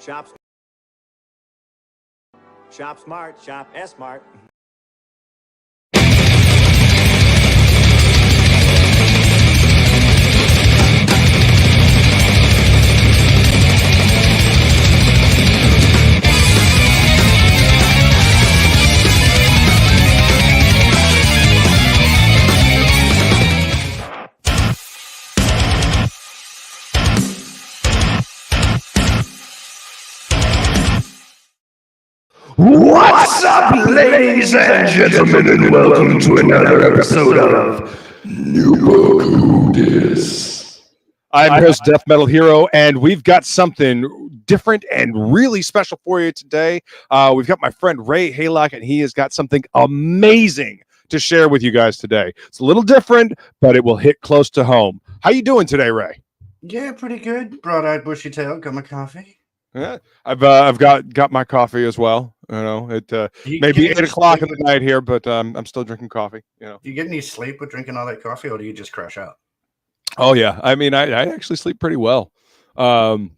Shop smart, shop S-Smart. What's up, ladies and gentlemen, and welcome to another episode of Newbocudis. I'm your host, DeathMetalHero, and we've got something different and really special for you today. We've got my friend Ray Haylock, and he has got something amazing to share with you guys today. It's a little different, but it will hit close to home. How you doing today, Ray? Yeah, pretty good. Broad-eyed, bushy-tailed. Got my coffee. Yeah, I've got my coffee as well. You know, it may be 8 o'clock in the night here, but I'm still drinking coffee. You know, do you get any sleep with drinking all that coffee, or do you just crash out? Oh yeah, I mean, I actually sleep pretty well. I've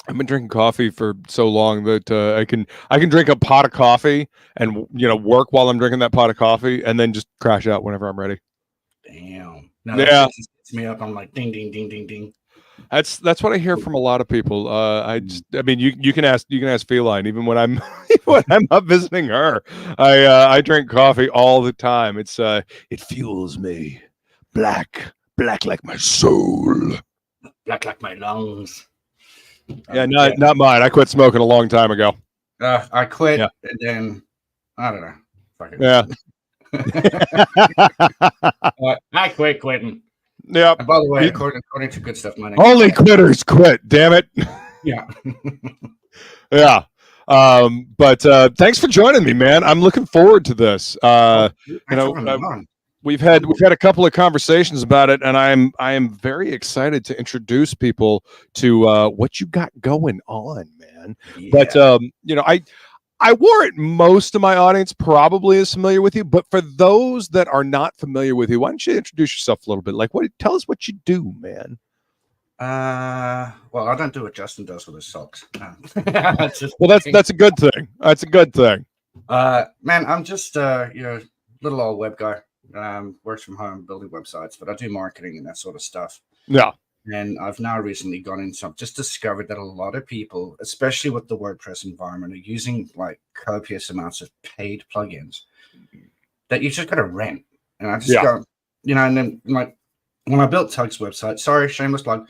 been drinking coffee for so long that I can drink a pot of coffee and work while I'm drinking that pot of coffee, and then just crash out whenever I'm ready. Damn. Now yeah, that just gets me up. I'm like ding ding ding ding ding. That's what I hear from a lot of people. I mean, you can ask Feline. Even when I'm not visiting her, I drink coffee all the time. It fuels me. Black like my soul. Black like my lungs. Yeah, not mine. I quit smoking a long time ago. I quit, and then I don't know. Fuck it. Yeah. I quit quitting. Yeah. And by the way, according to Goodstuff, my name only quitters quit. Damn it. Yeah. Yeah. But thanks for joining me, man. I'm looking forward to this. We've had a couple of conversations about it, and I am very excited to introduce people to what you got going on, man. Yeah. But I warrant most of my audience probably is familiar with you, but for those that are not familiar with you, why don't you introduce yourself a little bit? Like, tell us what you do, man. Well, I don't do what Justin does with his socks. That's a good thing. That's a good thing. Man, I'm just little old web guy. Works from home, building websites, but I do marketing and that sort of stuff. Yeah. And I've now recently gone into just discovered that a lot of people, especially with the WordPress environment, are using like copious amounts of paid plugins that you just got to rent. And I just go, and then like when I built Tug's website, sorry, shameless plug.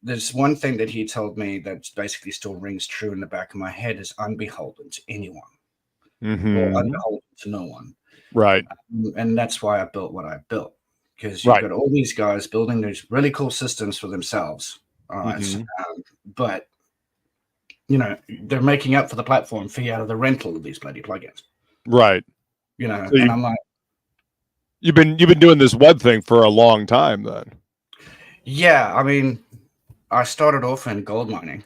There's one thing that he told me that basically still rings true in the back of my head is unbeholden to anyone or unbeholden to no one. Right. And that's why I built what I built. Because you've got all these guys building these really cool systems for themselves. All right. But, they're making up for the platform fee out of the rental of these bloody plugins. Right. So and I'm like. You've been doing this web thing for a long time then. Yeah. I mean, I started off in gold mining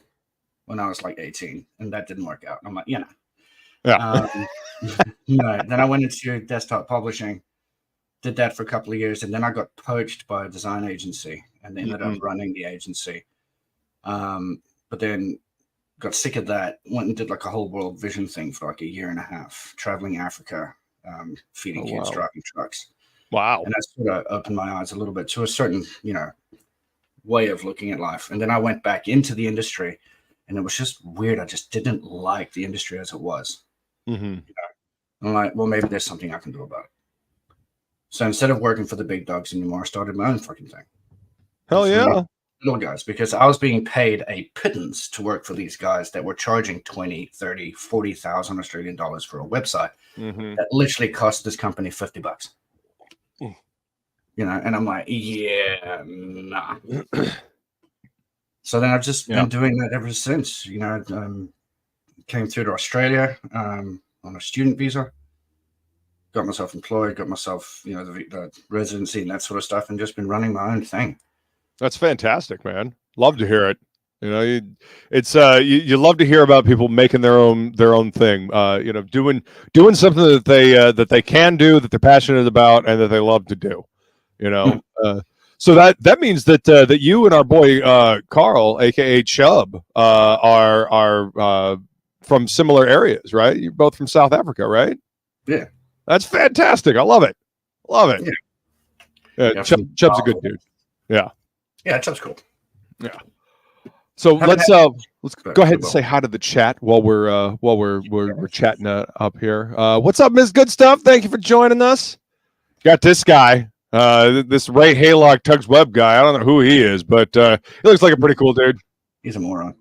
when I was like 18, and that didn't work out. I'm like, Yeah. Then I went into desktop publishing. Did that for a couple of years, and then I got poached by a design agency and ended up running the agency. But then got sick of that, went and did like a whole world vision thing for like a year and a half, traveling Africa, feeding kids, driving trucks. Wow. And that sort of opened my eyes a little bit to a certain, way of looking at life. And then I went back into the industry, and it was just weird. I just didn't like the industry as it was. I'm like, well, maybe there's something I can do about it. So instead of working for the big dogs anymore, I started my own fucking thing. Hell yeah. Little guys, because I was being paid a pittance to work for these guys that were charging 20, 30, 40,000 Australian dollars for a website that literally cost this company $50. And I'm like, yeah, nah. So then I've just been doing that ever since. Came through to Australia on a student visa. Got myself employed, got myself, the residency and that sort of stuff, and just been running my own thing. That's fantastic, man. Love to hear it. You love to hear about people making their own thing. Doing something that they can do, that they're passionate about, and that they love to do. So that means that that you and our boy Carl, aka Chubb, are from similar areas, right? You're both from South Africa, right? Yeah. That's fantastic. I love it. Love it. Yeah. Chubb's a good dude. Yeah. Yeah, Chubb's cool. Yeah. So let's go ahead and say hi to the chat while we're chatting up here. What's up, Ms. Goodstuff? Thank you for joining us. Got this guy, this Ray Haylock Tugs Web guy. I don't know who he is, but he looks like a pretty cool dude. He's a moron.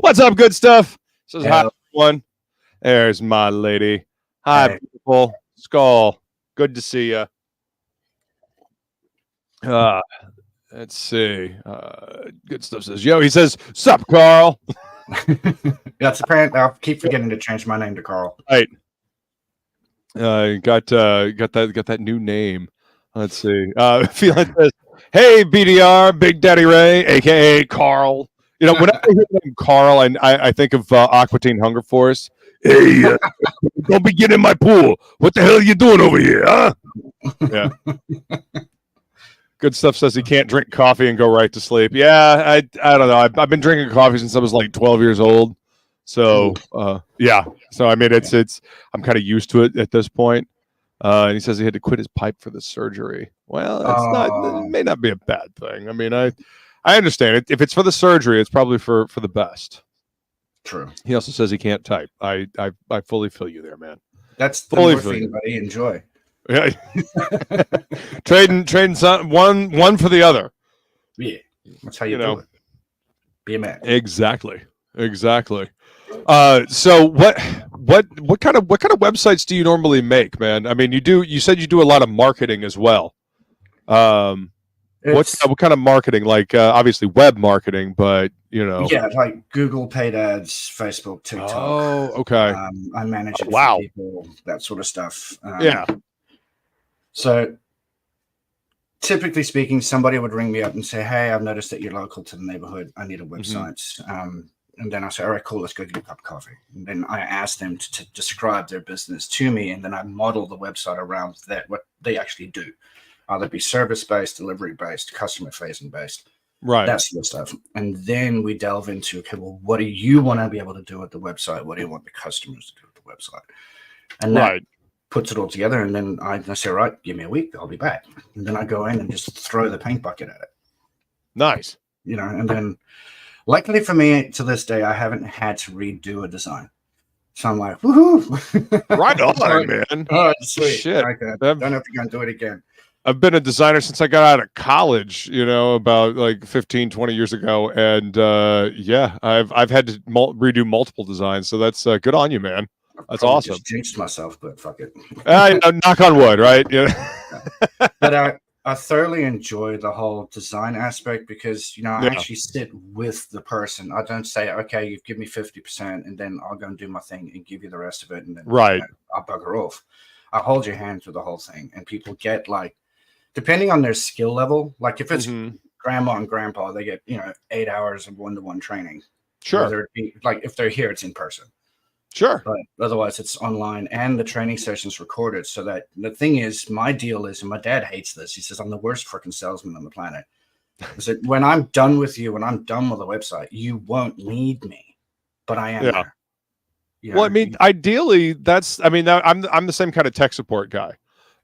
What's up, good stuff? Says hi, everyone. There's my lady. Hi, people. Skull. Good to see you. Let's see. Good stuff says, yo, he says, sup, Carl. That's apparent. I'll keep forgetting to change my name to Carl. Right. Got that new name. Let's see. Feline says, hey, BDR, Big Daddy Ray, aka Carl. You know, when I hear the name Carl, I think of Aqua Teen Hunger Force. Hey, don't be getting in my pool. What the hell are you doing over here, huh? Yeah. Good stuff says he can't drink coffee and go right to sleep. Yeah, I don't know. I've been drinking coffee since I was like 12 years old. So yeah. So I mean, it's I'm kind of used to it at this point. And he says he had to quit his pipe for the surgery. Well, it may not be a bad thing. I mean, I understand it. If it's for the surgery, it's probably for the best. True. He also says he can't type. I fully feel you there, man. That's the fully morphine, buddy. Enjoy. Yeah. trading some, one for the other. Yeah. That's how you do it. Be a man. Exactly. So what kind of websites do you normally make, man? I mean, you said you do a lot of marketing as well. What kind of marketing? Like obviously web marketing, but you know. Yeah, like Google paid ads, Facebook, TikTok. Oh, okay. I manage it for people, that sort of stuff. Yeah. So typically speaking, somebody would ring me up and say, hey, I've noticed that you're local to the neighborhood. I need a website. And then I say, all right, cool, let's go get a cup of coffee. And then I ask them to describe their business to me. And then I model the website around that, what they actually do. Either be service-based, delivery-based, customer-facing based. Right. That sort of stuff. And then we delve into, okay, well, what do you want to be able to do with the website? What do you want the customers to do with the website? And that puts it all together. And then I say, all right, give me a week, I'll be back. And then I go in and just throw the paint bucket at it. Nice. You know, and then luckily for me, to this day, I haven't had to redo a design. So I'm like, woohoo. Right on, man. Oh, sweet. Shit. Okay. Don't have to go and do it again. I've been a designer since I got out of college, you know, about like 15, 20 years ago. And yeah, I've had to redo multiple designs. So that's good on you, man. That's awesome. Just jinxed myself, but fuck it. Knock on wood, right? Yeah. But I thoroughly enjoy the whole design aspect because, you know, I actually sit with the person. I don't say, okay, you've given me 50% and then I'll go and do my thing and give you the rest of it. And then you know, I'll bugger off. I hold your hand through the whole thing. And people get like, depending on their skill level, like if it's grandma and grandpa, they get, you know, 8 hours of one-to-one training. Sure. Whether it be, like if they're here, it's in person. Sure. But otherwise it's online and the training session's recorded. So that the thing is, my deal is, and my dad hates this, he says, I'm the worst freaking salesman on the planet. Is that when I'm done with you, when I'm done with the website, you won't need me, but I am there. You know, well, I mean, ideally I'm the same kind of tech support guy.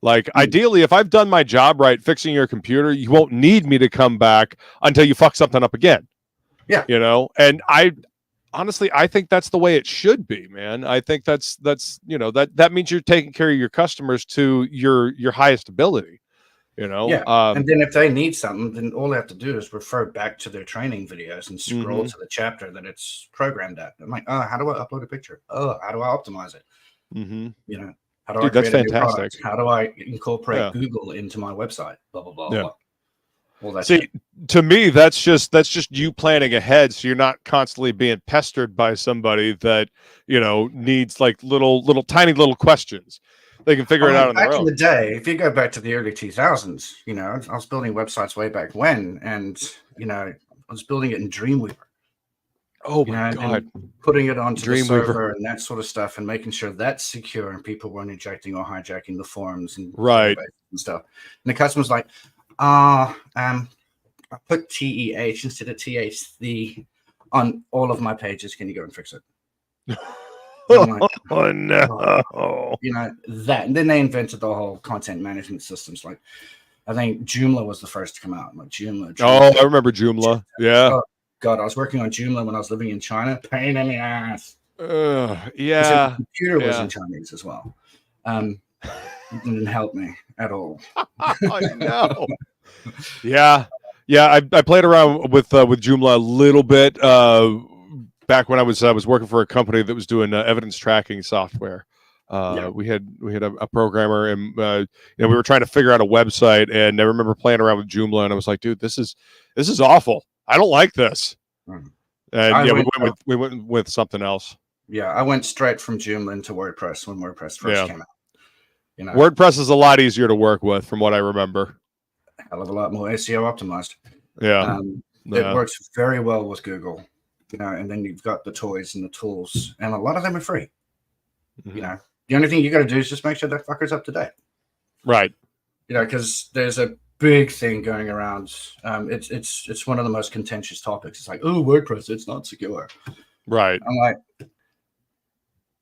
Like ideally, if I've done my job right, fixing your computer, you won't need me to come back until you fuck something up again. Yeah. You know, and honestly, I think that's the way it should be, man. I think that's you know, that means you're taking care of your customers to your highest ability, you know. And then if they need something, then all they have to do is refer back to their training videos and scroll to the chapter that it's programmed at. I'm like, oh, how do I upload a picture? Oh, how do I optimize it? You know, how do I create a new product? How do I incorporate Google into my website? Blah blah blah. Blah. See, to me, that's just you planning ahead, so you're not constantly being pestered by somebody that, you know, needs like tiny little questions. They can figure it out on their own. Back in the day, if you go back to the early 2000s, you know, I was building websites way back when, and you know, I was building it in Dreamweaver. Oh my God! And putting it onto the server and that sort of stuff, and making sure that's secure and people weren't injecting or hijacking the forums and and stuff. And the customer's like, I put TEH instead of THC on all of my pages. Can you go and fix it? I'm like, Oh no! That. And then they invented the whole content management systems. Like, I think Joomla was the first to come out. Like Joomla. Oh, I remember Joomla. Yeah. Oh, God, I was working on Joomla when I was living in China. Pain in the ass. Yeah. The computer was in Chinese as well. It didn't help me at all. I know. Yeah. I played around with Joomla a little bit back when I was working for a company that was doing evidence tracking software. We had a programmer, and we were trying to figure out a website, and I remember playing around with Joomla, and I was like, dude, this is awful. I don't like this. And we went with something else. Yeah, I went straight from Joomla into WordPress when WordPress first came out. WordPress is a lot easier to work with, from what I remember. Hell of a lot more SEO optimized. Yeah, it works very well with Google. And then you've got the toys and the tools, and a lot of them are free. Mm-hmm. The only thing you got to do is just make sure that fucker's up to date. Right. Because there's a big thing going around. It's one of the most contentious topics. It's like, oh, WordPress, it's not secure. Right. I'm like,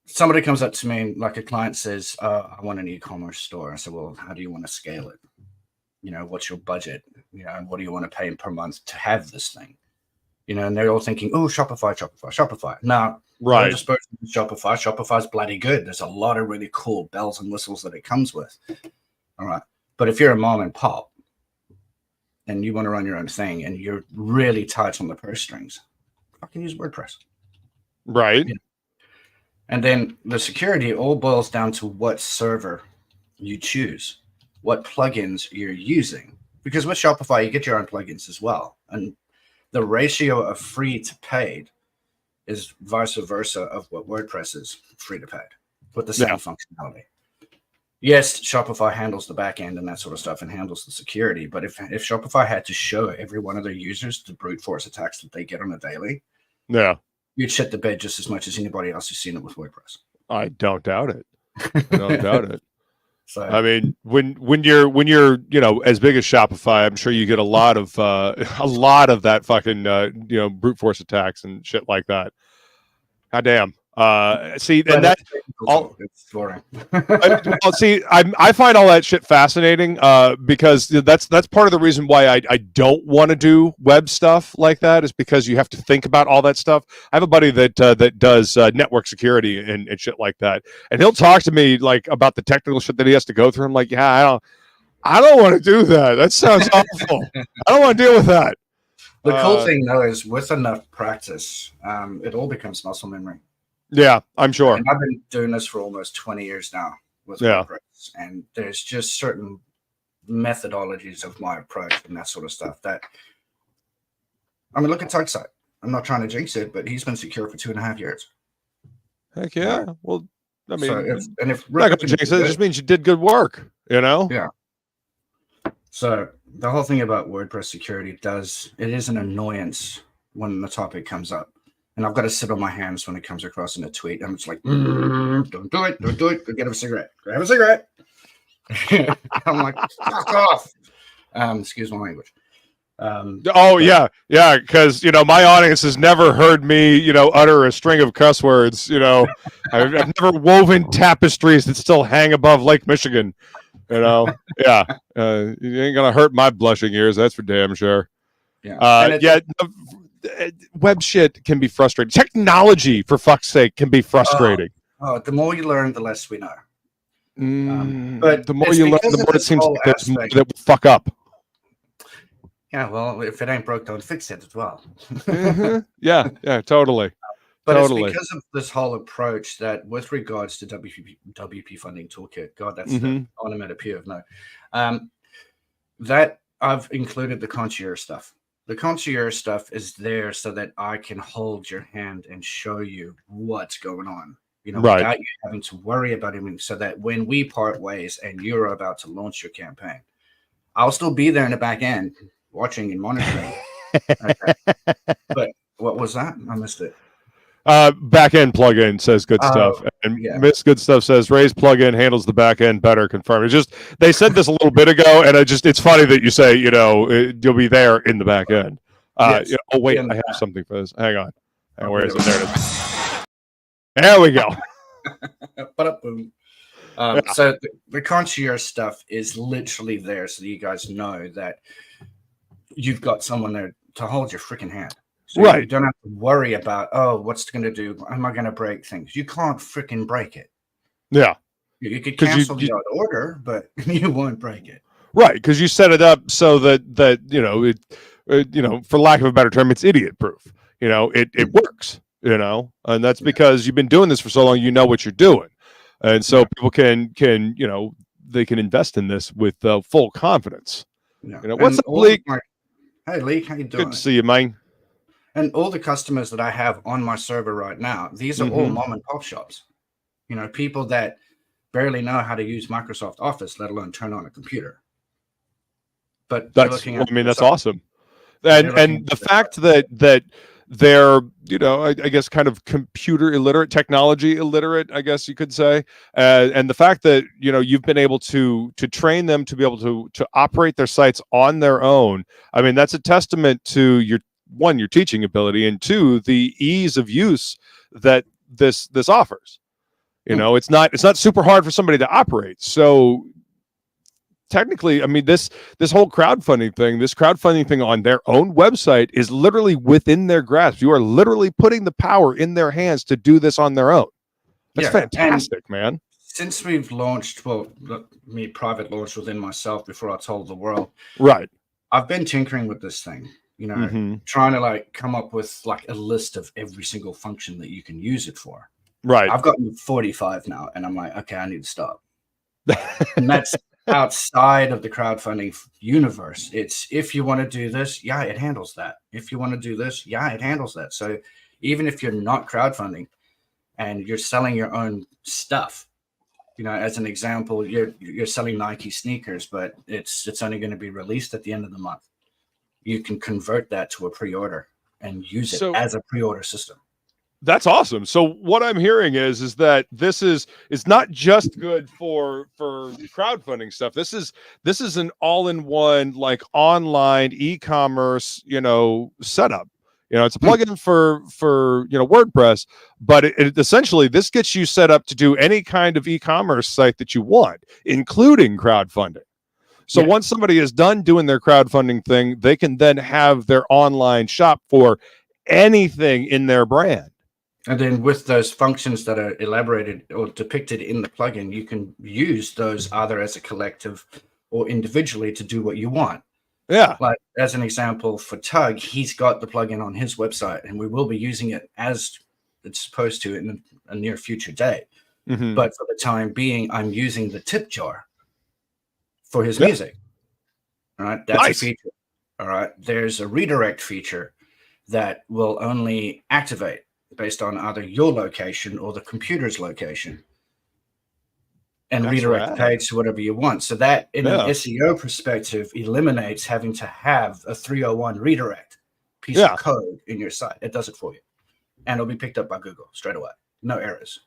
somebody comes up to me, like a client says, I want an e-commerce store. I said, well, how do you want to scale it? What's your budget? What do you want to pay per month to have this thing? And they're all thinking, oh, Shopify. No, right. Just Shopify. Shopify's bloody good. There's a lot of really cool bells and whistles that it comes with. All right. But if you're a mom and pop and you want to run your own thing and you're really tight on the purse strings, fucking use WordPress. Right. And then the security all boils down to what server you choose, what plugins you're using. Because with Shopify, you get your own plugins as well. And the ratio of free to paid is vice versa of what WordPress is free to paid with the same functionality. Yes, Shopify handles the back end and that sort of stuff and handles the security. But if Shopify had to show every one of their users the brute force attacks that they get on a daily, you'd shit the bed just as much as anybody else who's seen it with WordPress. I don't doubt it. I don't doubt it. So, I mean, when you're as big as Shopify, I'm sure you get a lot of that fucking brute force attacks and shit like that. God damn. See, and that it's boring. I find all that shit fascinating because that's part of the reason why I don't want to do web stuff like that, is because you have to think about all that stuff. I have a buddy that does network security and shit like that, and he'll talk to me like about the technical shit that he has to go through. I'm like, yeah, I don't want to do that. That sounds awful. I don't want to deal with that. The cool thing though is with enough practice, it all becomes muscle memory. Yeah, I'm sure. And I've been doing this for almost 20 years now with WordPress, and there's just certain methodologies of my approach and that sort of stuff that, I mean, look at TugSite. I'm not trying to jinx it, but he's been secure for 2.5 years. Heck yeah. Well, I mean, if not going to jinx it, it just means you did good work, Yeah. So the whole thing about WordPress security it is an annoyance when the topic comes up. And I've got to sit on my hands when it comes across in a tweet. I'm just like, don't do it. Don't do it. Go get a cigarette. Grab a cigarette. I'm like, fuck off. Excuse my language. Because my audience has never heard me, utter a string of cuss words. I've never woven tapestries that still hang above Lake Michigan. You ain't gonna hurt my blushing ears. That's for damn sure. Web shit can be frustrating. Technology, for fuck's sake, can be frustrating. The more you learn, the less we know. But the more you learn, the more it seems like there's more that will fuck up. Yeah, well, if it ain't broke, don't fix it as well. Yeah, totally. But it's because of this whole approach that, with regards to WP Funding Toolkit, God, that's the onomatopoeia of no. That I've included the concierge stuff. The concierge stuff is there so that I can hold your hand and show you what's going on, without you having to worry about anything, so that when we part ways and you're about to launch your campaign, I'll still be there in the back end watching and monitoring. Okay. But what was that? I missed it. Back end plugin says good stuff. And Miss Goodstuff says Ray's plugin handles the back end better. Confirmed. It's just they said this a little bit ago, and it's funny that you say you'll be there in the back end. Yes. Oh wait, I have something for this. Hang on. Where is it? There it is. There we go. So the concierge stuff is literally there, so that you guys know that you've got someone there to hold your freaking hand. So right. You don't have to worry about, oh, what's it going to do? Am I going to break things? You can't freaking break it. Yeah. You could cancel the order, but you won't break it. Right, because you set it up so that for lack of a better term, it's idiot proof. It works. And that's because you've been doing this for so long. You know what you're doing, and so people can they can invest in this with full confidence. Yeah. What's up, Leek? Hey, Leek, how you doing? Good to see you, man. And all the customers that I have on my server right now, these are all mom and pop shops. People that barely know how to use Microsoft Office, let alone turn on a computer. But that's awesome. And the fact that they're I guess kind of computer illiterate, technology illiterate, I guess you could say, and the fact that you've been able to train them to be able to operate their sites on their own. I mean, that's a testament to your teaching ability, and two, the ease of use that this offers. It's not super hard for somebody to operate. So technically, I mean, this whole crowdfunding thing on their own website is literally within their grasp. You are literally putting the power in their hands to do this on their own. That's fantastic, man. Since we've launched, me private launched within myself before I told the world. Right. I've been tinkering with this thing, trying to come up with a list of every single function that you can use it for. Right. I've gotten 45 now, and I'm like, okay, I need to stop. And that's outside of the crowdfunding universe. It's if you want to do this, it handles that. If you want to do this, it handles that. So even if you're not crowdfunding and you're selling your own stuff, as an example, you're selling Nike sneakers, but it's only going to be released at the end of the month. You can convert that to a pre-order and use it as a pre-order system. That's awesome. So what I'm hearing is that it's not just good for crowdfunding stuff. This is an all-in-one online e-commerce setup. It's a plugin for WordPress, but it essentially this gets you set up to do any kind of e-commerce site that you want, including crowdfunding. So once somebody is done doing their crowdfunding thing, they can then have their online shop for anything in their brand. And then with those functions that are elaborated or depicted in the plugin, you can use those either as a collective or individually to do what you want. Yeah. Like as an example for Tug, he's got the plugin on his website, and we will be using it as it's supposed to in a near future day. But for the time being, I'm using the tip jar for his music. All right. That's a feature. All right. There's a redirect feature that will only activate based on either your location or the computer's location, and redirect the page to whatever you want. So that in an SEO perspective eliminates having to have a 301 redirect piece of code in your site. It does it for you, and it'll be picked up by Google straight away. No errors.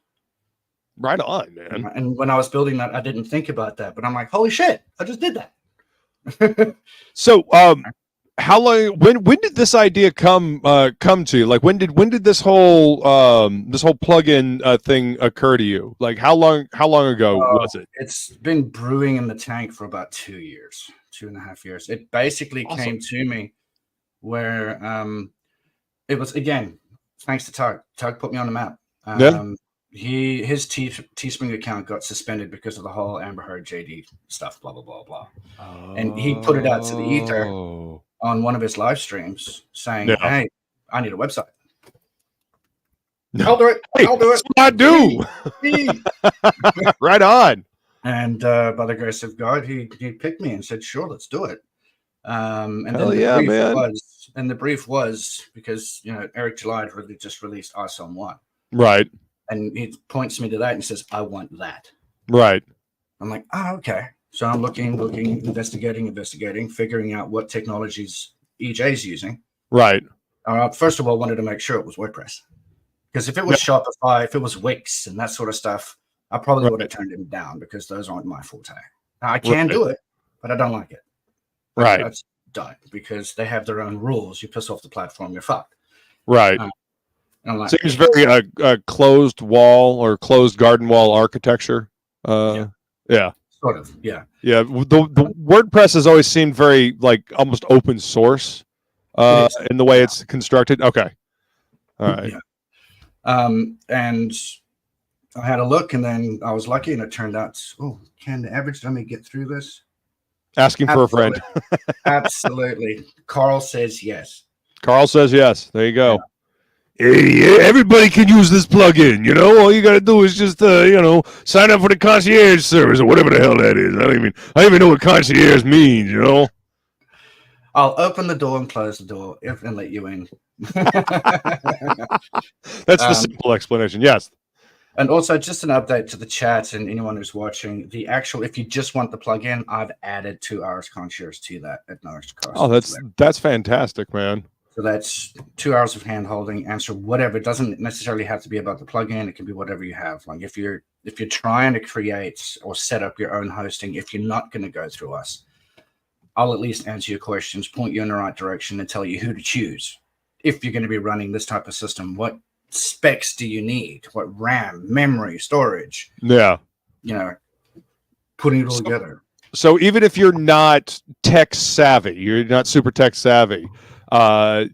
Right on, man. And when I was building that, I didn't think about that, but I'm like, holy shit, I just did that. So how long? When did this idea come to you? Like when did this whole plugin thing occur to you? Like how long ago was it? It's been brewing in the tank for about 2 years, 2.5 years. It basically came to me where it was, again, thanks to Tug. Tug put me on the map. His Teespring account got suspended because of the whole Amber Heard JD stuff, blah blah blah blah. And he put it out to the ether on one of his live streams saying, hey, I need a website. I'll do it. I'll do it. I do. Right on. And by the grace of God, he picked me and said, sure, let's do it. And Hell then man. The brief was because, Eric July really just released Awesome 1. Right. And he points me to that and says, I want that. Right. I'm like, okay. So I'm looking, investigating, figuring out what technologies EJ's using. Right. First of all, I wanted to make sure it was WordPress, Because if it was Shopify, if it was Wix and that sort of stuff, I probably would have turned him down because those aren't my forte. Now, I can do it, but I don't like it. Right. That's done because they have their own rules. You piss off the platform, you're fucked. Right. Like, seems very closed wall or closed garden wall architecture. Yeah. Sort of. Yeah. Yeah. The WordPress has always seemed very like almost open source in the way it's constructed. Okay. All right. Yeah. And I had a look, and then I was lucky, and it turned out, can the average dummy get through this? Asking for a friend. Absolutely. Carl says yes. Carl says yes. There you go. Yeah. Hey, everybody can use this plugin. You know, all you got to do is just, sign up for the concierge service or whatever the hell that is. I don't even know what concierge means. You know. I'll open the door and close the door and let you in. That's the simple explanation. Yes. And also, just an update to the chat and anyone who's watching. The actual, if you just want the plugin, I've added 2 hours concierge to that at no extra cost. Oh, that's fantastic, man. So that's 2 hours of hand holding, answer whatever. It doesn't necessarily have to be about the plugin. It can be whatever you have. Like if you're trying to create or set up your own hosting, if you're not going to go through us, I'll at least answer your questions, point you in the right direction, and tell you who to choose. If you're going to be running this type of system, what specs do you need? What RAM, memory, storage? Yeah. Putting it all together. So even if you're not tech savvy, you're not super tech savvy,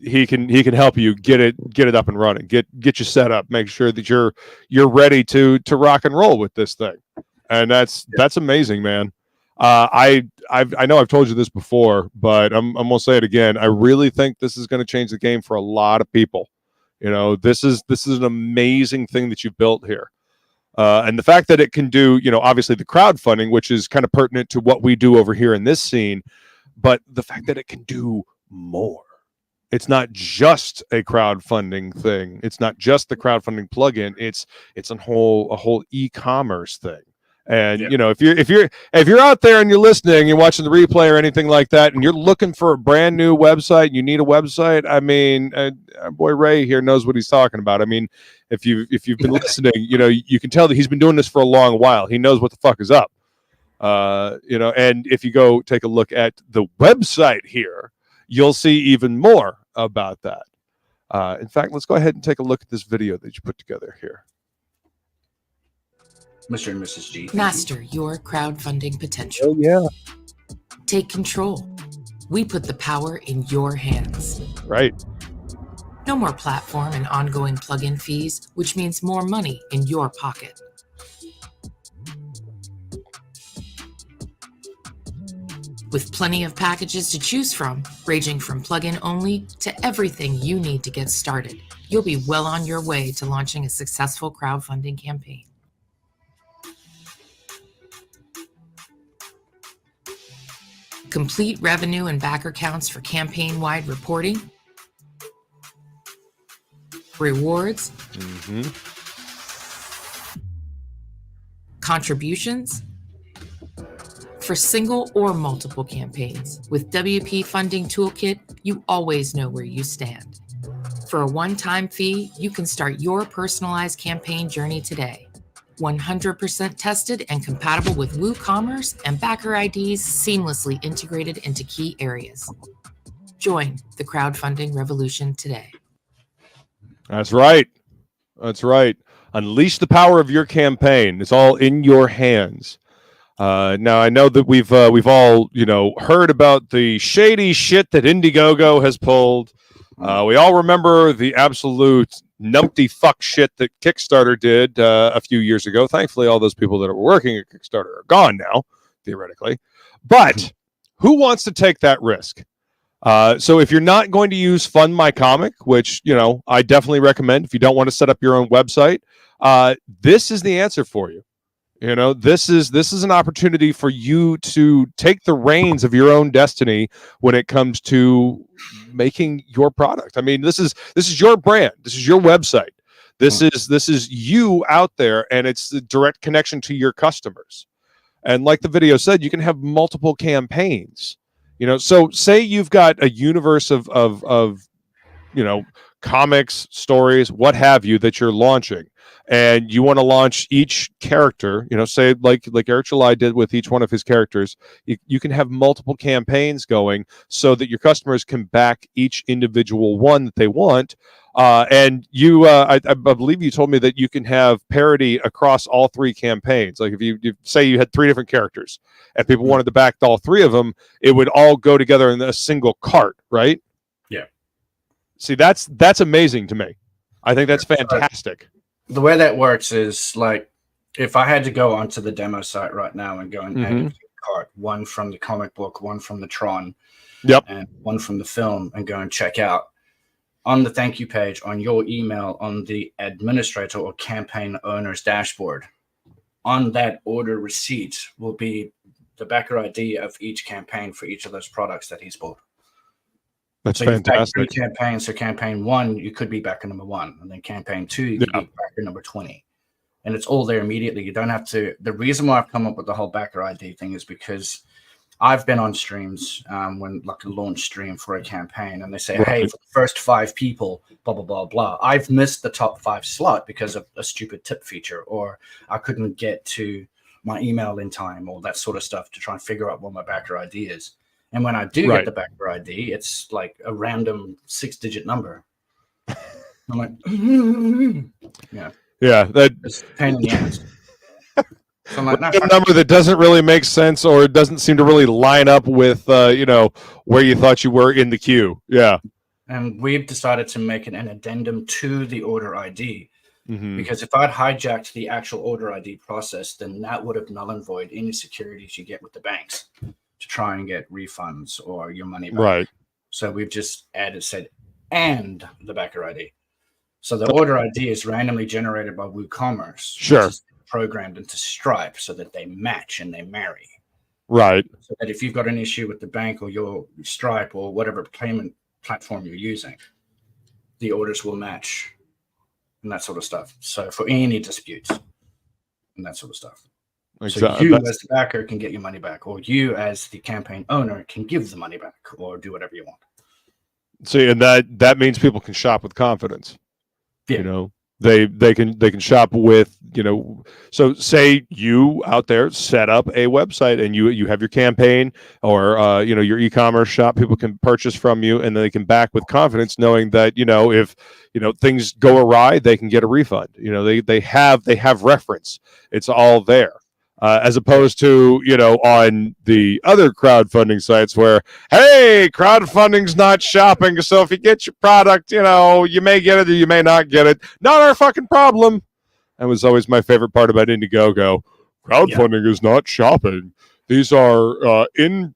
he can help you get it up and running, get you set up, make sure that you're ready to rock and roll with this thing. And that's amazing, man. I know I've told you this before, but I'm gonna say it again. I really think this is going to change the game for a lot of people. This is an amazing thing that you've built here. And the fact that it can do, obviously the crowdfunding, which is kind of pertinent to what we do over here in this scene, but the fact that it can do more. It's not just a crowdfunding thing. It's not just the crowdfunding plugin. It's a whole e-commerce thing. And if you're out there and you're listening, you're watching the replay or anything like that, and you're looking for a brand new website, you need a website. I mean, our boy Ray here knows what he's talking about. I mean, if you've been listening, you can tell that he's been doing this for a long while. He knows what the fuck is up. And if you go take a look at the website here, you'll see even more about that. In fact, let's go ahead and take a look at this video that you put together here. Mr. and Mrs. G. Master your crowdfunding potential. Oh, yeah. Take control. We put the power in your hands. Right. No more platform and ongoing plugin fees, which means more money in your pocket. With plenty of packages to choose from, ranging from plugin only to everything you need to get started, you'll be well on your way to launching a successful crowdfunding campaign. Complete revenue and backer counts for campaign-wide reporting, rewards, contributions, for single or multiple campaigns. With WP Funding Toolkit, you always know where you stand. For a one-time fee, you can start your personalized campaign journey today. 100% tested and compatible with Woocommerce and backer IDs seamlessly integrated into key areas. Join the crowdfunding revolution today. That's right. That's right. Unleash the power of your campaign. It's all in your hands. Now I know that we've all heard about the shady shit that Indiegogo has pulled. We all remember the absolute numpty fuck shit that Kickstarter did a few years ago. Thankfully, all those people that are working at Kickstarter are gone now, theoretically. But who wants to take that risk? So if you're not going to use Fund My Comic, which I definitely recommend if you don't want to set up your own website, this is the answer for you. This is an opportunity for you to take the reins of your own destiny when it comes to making your product. I mean, this is your brand. This is your website. This is you out there, and it's the direct connection to your customers. And like the video said, you can have multiple campaigns. So say you've got a universe of comics, stories, what have you, that you're launching, and you want to launch each character, say like Eric July did with each one of his characters, you can have multiple campaigns going so that your customers can back each individual one that they want. And you, I believe you told me that you can have parity across all 3 campaigns. Like if you say you had 3 different characters and people wanted to back all 3 of them, it would all go together in a single cart, right? Yeah. See, that's amazing to me. I think that's fantastic. The way that works is like, if I had to go onto the demo site right now and go and add a cart, one from the comic book, one from the Tron, and one from the film, and go and check out, on the thank you page, on your email, on the administrator or campaign owner's dashboard, on that order receipt will be the backer ID of each campaign for each of those products that he's bought. That's so fantastic. 3 campaigns. So campaign 1, you could be backer number 1, and then campaign 2, you could be backer number 20, and it's all there immediately. You don't have to. The reason why I've come up with the whole backer ID thing is because I've been on streams when like a launch stream for a campaign, and they say, hey, for the first 5 people, blah, blah, blah, blah. I've missed the top 5 slot because of a stupid tip feature, or I couldn't get to my email in time, or that sort of stuff, to try and figure out what my backer ID is. And when I do get the backer ID, it's like a random 6-digit number. I'm like, that's a pain in the ass. So I'm like, a number that doesn't really make sense, or it doesn't seem to really line up with where you thought you were in the queue. Yeah. And we've decided to make it an addendum to the order ID, because if I'd hijacked the actual order ID process, then that would have null and void any securities you get with the banks to try and get refunds or your money back. Right. So we've just said, and the backer ID. So the order ID is randomly generated by WooCommerce. Sure. Programmed into Stripe so that they match and they marry. Right. So that if you've got an issue with the bank or your Stripe or whatever payment platform you're using, the orders will match and that sort of stuff. So for any disputes and that sort of stuff. Exactly. So you as the backer can get your money back, or you as the campaign owner can give the money back, or do whatever you want. See, and that means people can shop with confidence. Yeah. They can shop with, so say you out there set up a website and you have your campaign, or your e-commerce shop, people can purchase from you, and then they can back with confidence, knowing that if things go awry, they can get a refund. They have reference. It's all there. As opposed to, on the other crowdfunding sites where, hey, crowdfunding's not shopping, so if you get your product, you may get it or you may not get it. Not our fucking problem. That was always my favorite part about Indiegogo. Crowdfunding is not shopping. These are in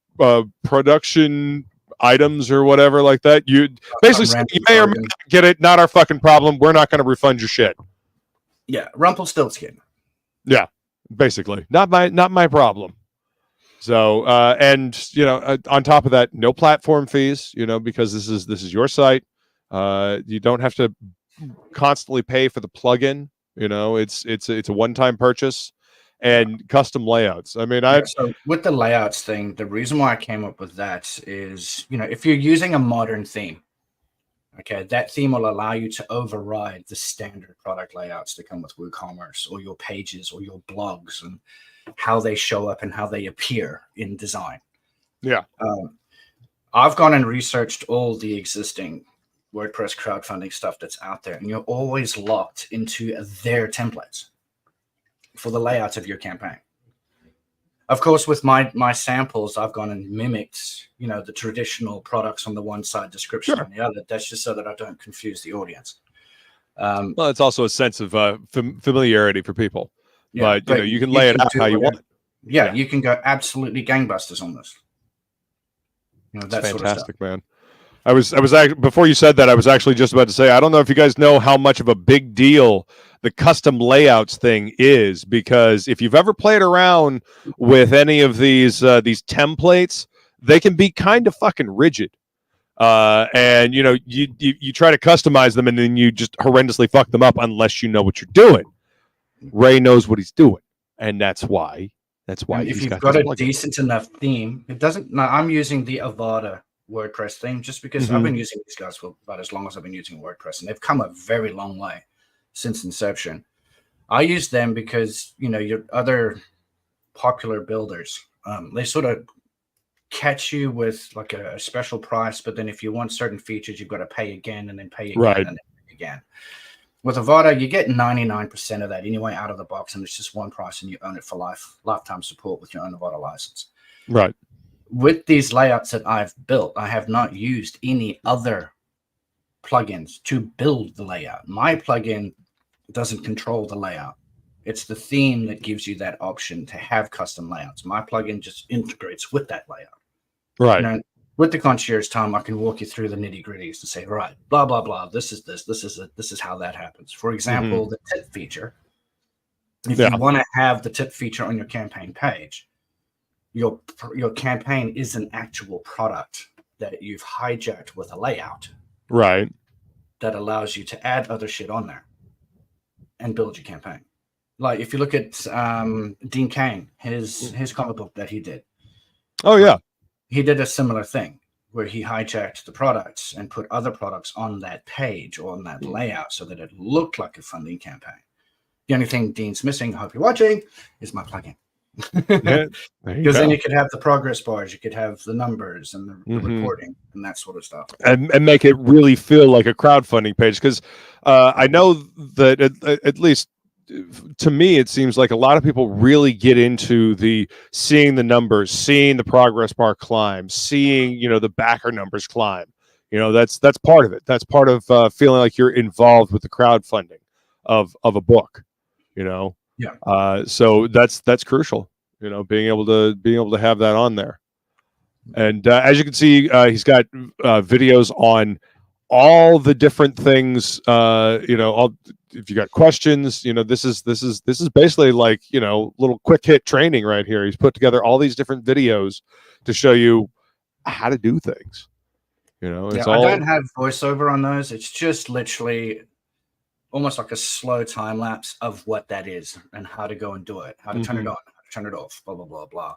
production items or whatever like that. You basically say you may or may not get it. Not our fucking problem. We're not going to refund your shit. Yeah, Rumpelstiltskin. Yeah. Basically, not my problem. So, on top of that, no platform fees, because this is your site. You don't have to constantly pay for the plugin. It's a one-time purchase, and custom layouts. I mean, so with the layouts thing, the reason why I came up with that is, if you're using a modern theme, okay, that theme will allow you to override the standard product layouts that come with WooCommerce, or your pages or your blogs, and how they show up and how they appear in design. Yeah. I've gone and researched all the existing WordPress crowdfunding stuff that's out there, and you're always locked into their templates for the layout of your campaign. Of course, with my samples, I've gone and mimicked, the traditional products on the one side, description on the other. That's just so that I don't confuse the audience. Well, it's also a sense of familiarity for people. Yeah, but you can lay it out how you want. Yeah, you can go absolutely gangbusters on this. That's fantastic, man. I was actually, before you said that, I was actually just about to say, I don't know if you guys know how much of a big deal the custom layouts thing is, because if you've ever played around with any of these templates, they can be kind of fucking rigid. And you try to customize them, and then you just horrendously fuck them up unless you know what you're doing. Ray knows what he's doing, and that's why if you've got a decent enough theme, it doesn't. No, I'm using the Avada WordPress theme, just because I've been using these guys for about as long as I've been using WordPress, and they've come a very long way since inception. I use them because, you know, your other popular builders, they sort of catch you with like a special price, but then if you want certain features, you've got to pay again and then pay again and then pay again. With Avada, you get 99% of that anyway out of the box, and it's just one price, and you own it for life, lifetime support with your own Avada license. Right. With these layouts that I've built, I have not used any other plugins to build the layout. My plugin doesn't control the layout. It's the theme that gives you that option to have custom layouts. My plugin just integrates with that layout. Right. You know, with the concierge, Tom, I can walk you through the nitty gritties and say, right, blah, blah, blah. This is this. This is it. This is how that happens. For example, the tip feature. If you want to have the tip feature on your campaign page, your campaign is an actual product that you've hijacked with a layout. Right. That allows you to add other shit on there and build your campaign. Like if you look at Dean Cain, his comic book that he did. Oh, yeah. He did a similar thing where he hijacked the products and put other products on that page or on that layout so that it looked like a funding campaign. The only thing Dean's missing, I hope you're watching, is my plugin. Because then you could have the progress bars, you could have the numbers and the reporting and that sort of stuff. And make it really feel like a crowdfunding page. Because I know that at least to me, it seems like a lot of people really get into the seeing the numbers, seeing the progress bar climb, seeing, you know, the backer numbers climb. You know, that's part of it. That's part of feeling like you're involved with the crowdfunding of a book, you know? Yeah. So that's crucial, you know, being able to have that on there. And as you can see, he's got videos on all the different things, you know, if you got questions, you know, this is basically like, you know, little quick hit training right here. He's put together all these different videos to show you how to do things. You know, it's I don't have voiceover on those. It's just literally almost like a slow time lapse of what that is and how to go and do it, how to turn it on, how to turn it off, blah, blah, blah, blah.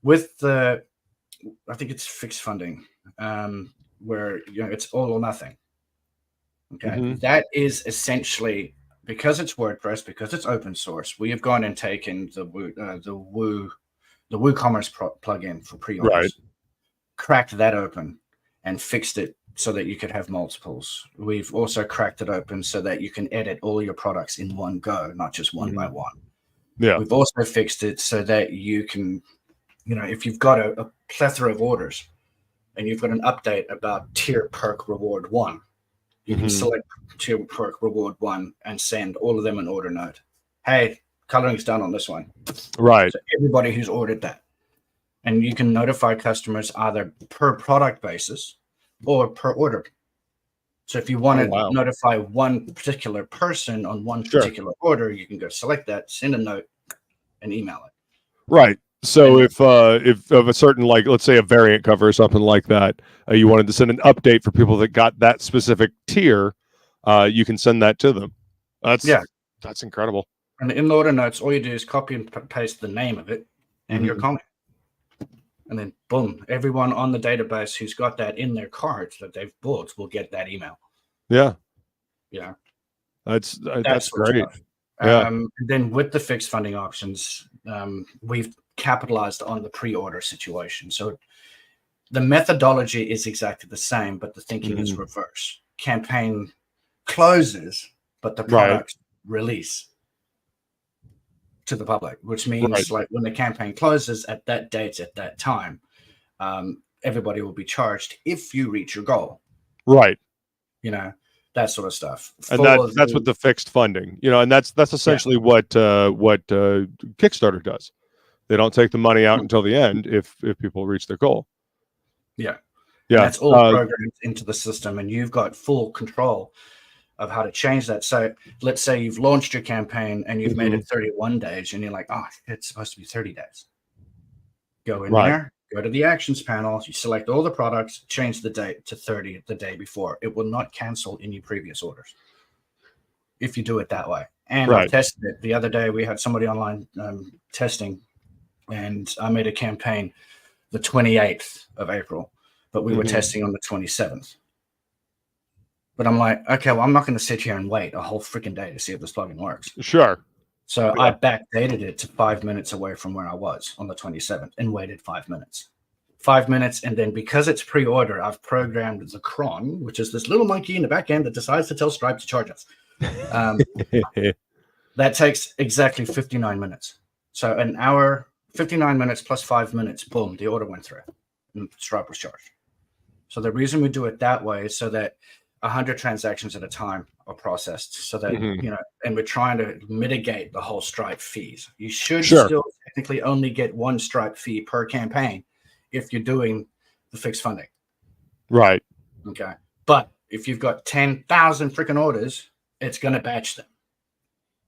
With I think it's fixed funding, where, you know, it's all or nothing. Okay. That is essentially, because it's WordPress, because it's open source, we have gone and taken the Woocommerce plugin for pre-orders, cracked that open and fixed it so that you could have multiples. We've also cracked it open so that you can edit all your products in one go, not just one by one. Yeah. We've also fixed it so that you can, you know, if you've got a plethora of orders and you've got an update about tier perk reward 1, you can select tier perk reward 1 and send all of them an order note. Hey, coloring's done on this one. Right. So everybody who's ordered that. And you can notify customers either per product basis or per order. So if you want to notify one particular person on one particular order, you can go select that, send a note, and email it. Right. So if of a certain, like, let's say a variant cover or something like that, you wanted to send an update for people that got that specific tier, you can send that to them. That's incredible. And in the order notes, all you do is copy and paste the name of it and your comment. And then boom, everyone on the database who's got that in their cards that they've bought will get that email. Yeah. Yeah. That's great. And then with the fixed funding options, we've capitalized on the pre-order situation. So the methodology is exactly the same, but the thinking is reverse. Campaign closes, but the product release to the public, which means like when the campaign closes at that date, at that time, everybody will be charged if you reach your goal. Right. You know, that sort of stuff. And that's what the fixed funding, you know, and that's essentially what Kickstarter does. They don't take the money out until the end if people reach their goal. Yeah. Yeah. And that's all programmed into the system, and you've got full control of how to change that. So let's say you've launched your campaign and you've made it 31 days and you're like, oh, it's supposed to be 30 days. Go in there, go to the actions panel, you select all the products, change the date to 30 the day before. It will not cancel any previous orders if you do it that way. And I've tested it. The other day we had somebody online testing, and I made a campaign the 28th of April. but we were testing on the 27th. But I'm like, okay, well, I'm not going to sit here and wait a whole freaking day to see if this plugin works. Sure. So I backdated it to 5 minutes away from where I was on the 27th and waited 5 minutes. 5 minutes, and then because it's pre-order, I've programmed the cron, which is this little monkey in the back end that decides to tell Stripe to charge us. That takes exactly 59 minutes. So an hour, 59 minutes plus 5 minutes, boom, the order went through and Stripe was charged. So the reason we do it that way is so that 100 transactions at a time are processed, so that you know, and we're trying to mitigate the whole Stripe fees. You should still technically only get one Stripe fee per campaign if you're doing the fixed funding. Right. Okay. But if you've got 10,000 freaking orders, it's going to batch them.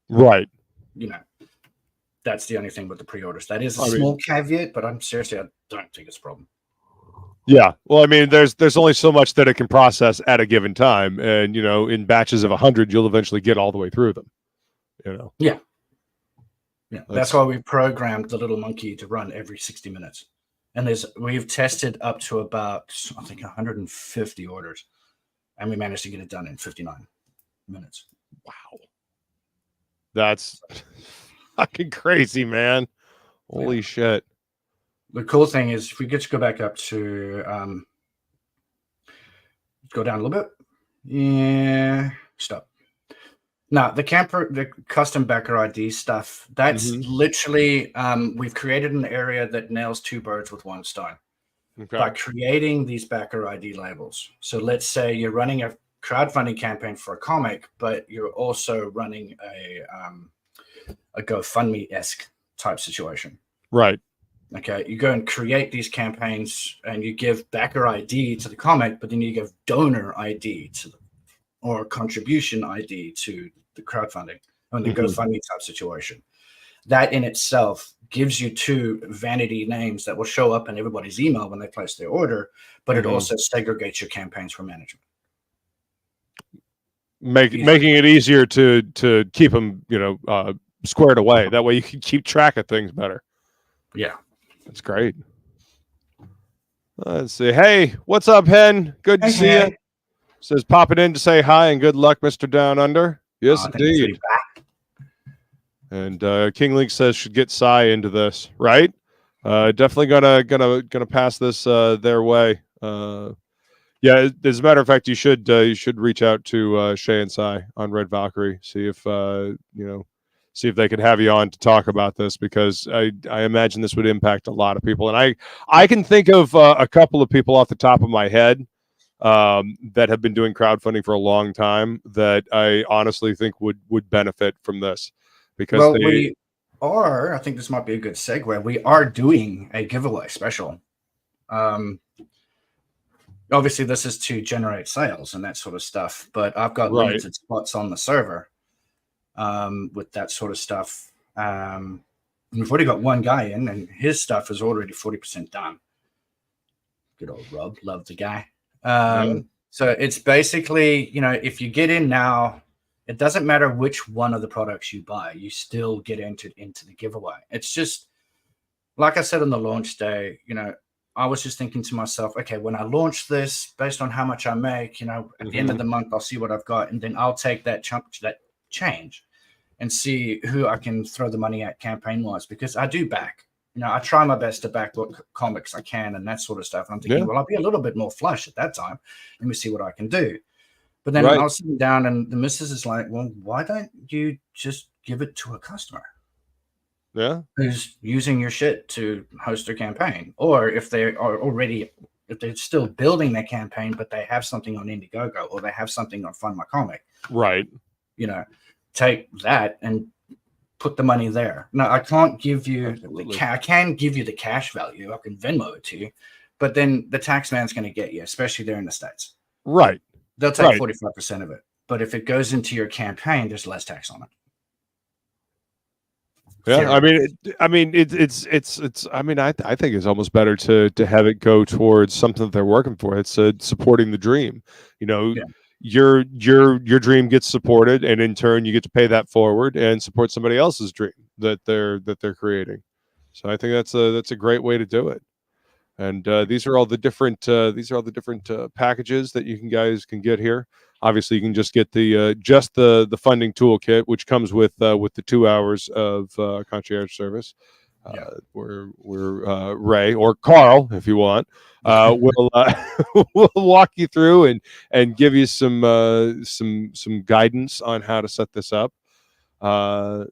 Right. You know, that's the only thing with the pre-orders. That is a small caveat, but I'm seriously, I don't think it's a problem. Yeah. Well, I mean, there's only so much that it can process at a given time. And, you know, in batches of 100, you'll eventually get all the way through them, you know? Yeah. Yeah. That's why we programmed the little monkey to run every 60 minutes. And we've tested up to about, I think, 150 orders. And we managed to get it done in 59 minutes. Wow. That's fucking crazy, man. Holy shit. The cool thing is, if we get to go back up to, go down a little bit. Yeah, stop. Now, the custom backer ID stuff, that's literally, we've created an area that nails two birds with one stone by creating these backer ID labels. So let's say you're running a crowdfunding campaign for a comic, but you're also running a GoFundMe-esque type situation. Right. Okay, you go and create these campaigns and you give backer ID to the comic, but then you give donor ID to or contribution ID to the crowdfunding or the GoFundMe type situation. That in itself gives you two vanity names that will show up in everybody's email when they place their order, but it also segregates your campaigns for management. Making it easier to keep them, you know, squared away. That way you can keep track of things better. Yeah. That's great. Let's see. Hey, what's up, Hen? Good to see you. Says popping in to say hi and good luck, Mr. Down Under. Yes, indeed. And King Link says should get Cy into this, right? Definitely gonna pass this their way. Yeah, as a matter of fact, you should reach out to Shay and Cy on Red Valkyrie. See if see if they could have you on to talk about this, because I imagine this would impact a lot of people. And I can think of a couple of people off the top of my head that have been doing crowdfunding for a long time that I honestly think would benefit from this, because I think this might be a good segue. We are doing a giveaway special. Obviously this is to generate sales and that sort of stuff, but I've got limited spots on the server with that sort of stuff. We've already got one guy in and his stuff is already 40% done. Good old Rob, love the guy. So it's basically, you know, if you get in now, it doesn't matter which one of the products you buy, you still get entered into the giveaway. It's just, like I said on the launch day, you know, I was just thinking to myself, okay, when I launch this, based on how much I make, you know, at the end of the month, I'll see what I've got. And then I'll take that chunk, that change, and see who I can throw the money at campaign-wise, because I do back. You know, I try my best to back what comics I can and that sort of stuff. And I'm thinking, well, I'll be a little bit more flush at that time. Let me see what I can do. But then I was sitting down and the missus is like, well, why don't you just give it to a customer? Yeah. Who's using your shit to host their campaign. Or if they are already, if they're still building their campaign, but they have something on Indiegogo or they have something on Fund My Comic. Right. You know, take that and put the money there. No, I can't give you I can give you the cash value. I can Venmo it to you, but then the tax man's going to get you, especially there in the States. Right. They'll take 45% of it. But if it goes into your campaign, there's less tax on it. Yeah, I mean, it's. I mean, I think it's almost better to have it go towards something that they're working for. It's supporting the dream. You know, your dream gets supported, and in turn, you get to pay that forward and support somebody else's dream that they're creating. So I think that's a great way to do it. And these are all the different packages that you guys can get here. Obviously, you can just get the funding toolkit, which comes with the 2 hours of concierge service. Where Ray or Carl, if you want, will will walk you through and give you some guidance on how to set this up.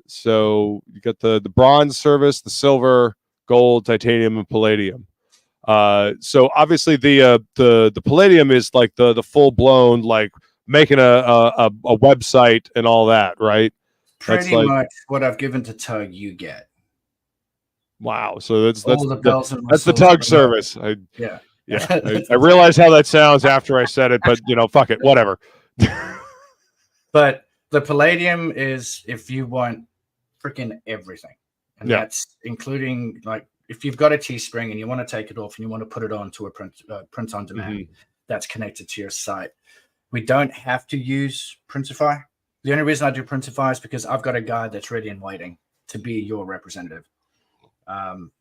So you got the bronze service, the silver, gold, titanium, and palladium. So obviously the palladium is like the full blown, like making a website and all that, right? Pretty much what I've given to Tug, you get. Wow. So that's the Tug service. I realize how that sounds after I said it, but fuck it, whatever. But the palladium is if you want freaking everything. And that's including, like, if you've got a Teespring and you want to take it off and you want to put it onto a print on demand, that's connected to your site. We don't have to use Printify. The only reason I do Printify is because I've got a guy that's ready and waiting to be your representative.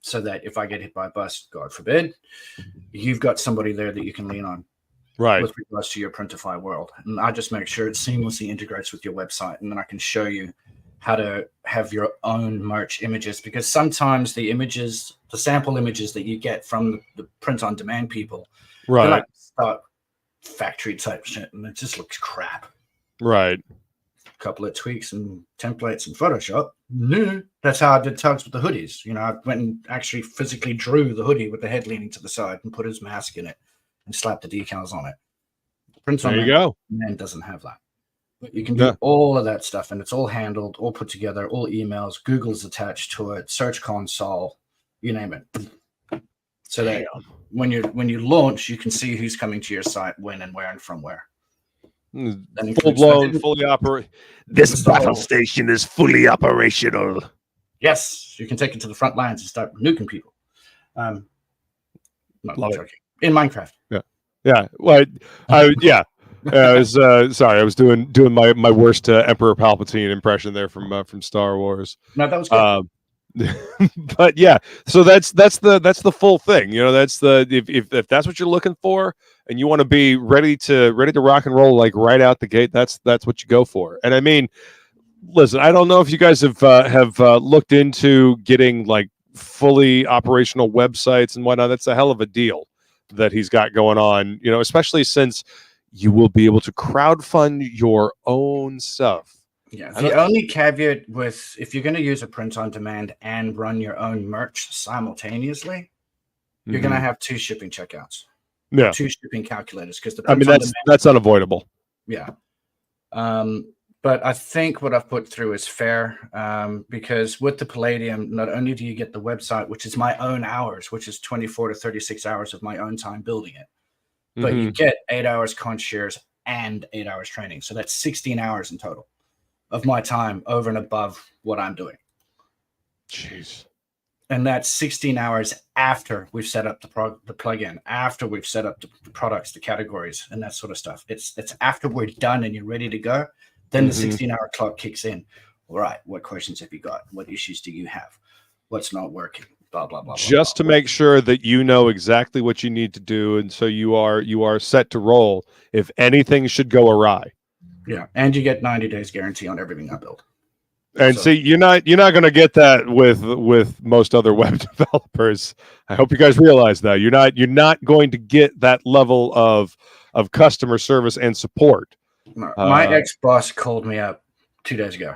So that if I get hit by a bus, God forbid, you've got somebody there that you can lean on, right, with regards to your Printify world. And I just make sure it seamlessly integrates with your website, and then I can show you how to have your own merch images, because sometimes the images, the sample images that you get from the print on demand people, right, they're like stock factory type shit, and it just looks crap. Right. A couple of tweaks and templates in Photoshop. No, that's how I did Tugs with the hoodies. I went and actually physically drew the hoodie with the head leaning to the side and put his mask in it and slapped the decals on it. Print on demand doesn't have that. But you can do all of that stuff, and it's all handled, all put together, all emails. Google's attached to it, Search Console, you name it. So that when you launch, you can see who's coming to your site, when and where and from where. Full blown, fully operate. This battle station is fully operational. Yes, you can take it to the front lines and start nuking people. Not Love joking. In Minecraft. Yeah. Well, I was sorry. I was doing my worst Emperor Palpatine impression there from Star Wars. No, that was good. But yeah, so that's the full thing. That's if that's what you're looking for, and you want to be ready to rock and roll, like right out the gate, that's what you go for. And I mean, listen, I don't know if you guys have looked into getting like fully operational websites and whatnot. That's a hell of a deal that he's got going on. Especially since you will be able to crowdfund your own stuff. Yeah, the only caveat with, if you're going to use a print on demand and run your own merch simultaneously, you're going to have 2 shipping checkouts. 2 shipping calculators, because that's unavoidable. Yeah. But I think what I've put through is fair, because with the Palladium, not only do you get the website, which is my own hours, which is 24 to 36 hours of my own time building it, but you get 8 hours concierge and 8 hours training. So that's 16 hours in total of my time over and above what I'm doing. Jeez. And that's 16 hours after we've set up the plugin, after we've set up the products, the categories, and that sort of stuff. It's after we're done and you're ready to go, then the 16-hour clock kicks in. All right, what questions have you got? What issues do you have? What's not working? Blah, blah, blah. Just to make sure that you know exactly what you need to do, and so you are set to roll if anything should go awry. Yeah, and you get 90 days guarantee on everything I build. And see, you're not going to get that with most other web developers. I hope you guys realize that you're not going to get that level of customer service and support. My ex-boss called me up 2 days ago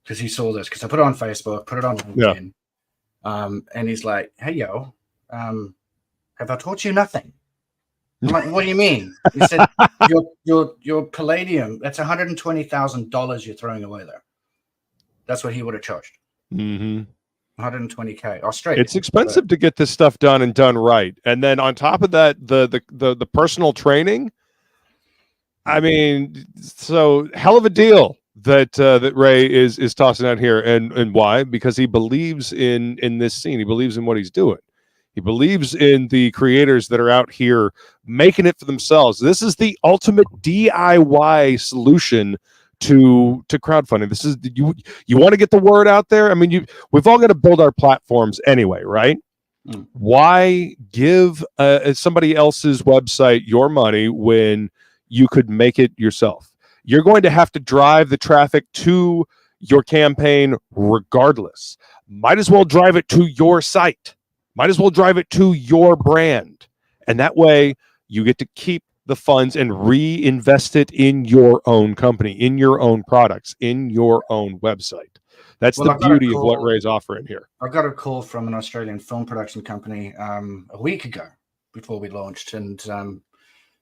because he saw this, because I put it on Facebook, put it on LinkedIn, and he's like, "Hey, yo, have I taught you nothing?" I'm like, "What do you mean?" He said, your Palladium, that's $120,000 you're throwing away there. That's what he would have charged. 120K Australian. It's expensive to get this stuff done and done right. And then on top of that, the personal training. I mean, so hell of a deal that Ray is tossing out here, and why? Because he believes in this scene. He believes in what he's doing. He believes in the creators that are out here making it for themselves. This is the ultimate DIY solution to crowdfunding. This is you want to get the word out there. I mean, we've all got to build our platforms anyway, right? Why give somebody else's website your money when you could make it yourself? You're going to have to drive the traffic to your campaign regardless. Might as well drive it to your site. Might as well drive it to your brand. And that way you get to keep the funds and reinvest it in your own company, in your own products, in your own website. That's the beauty of what Ray's offering here. I got a call from an Australian film production company a week ago before we launched, and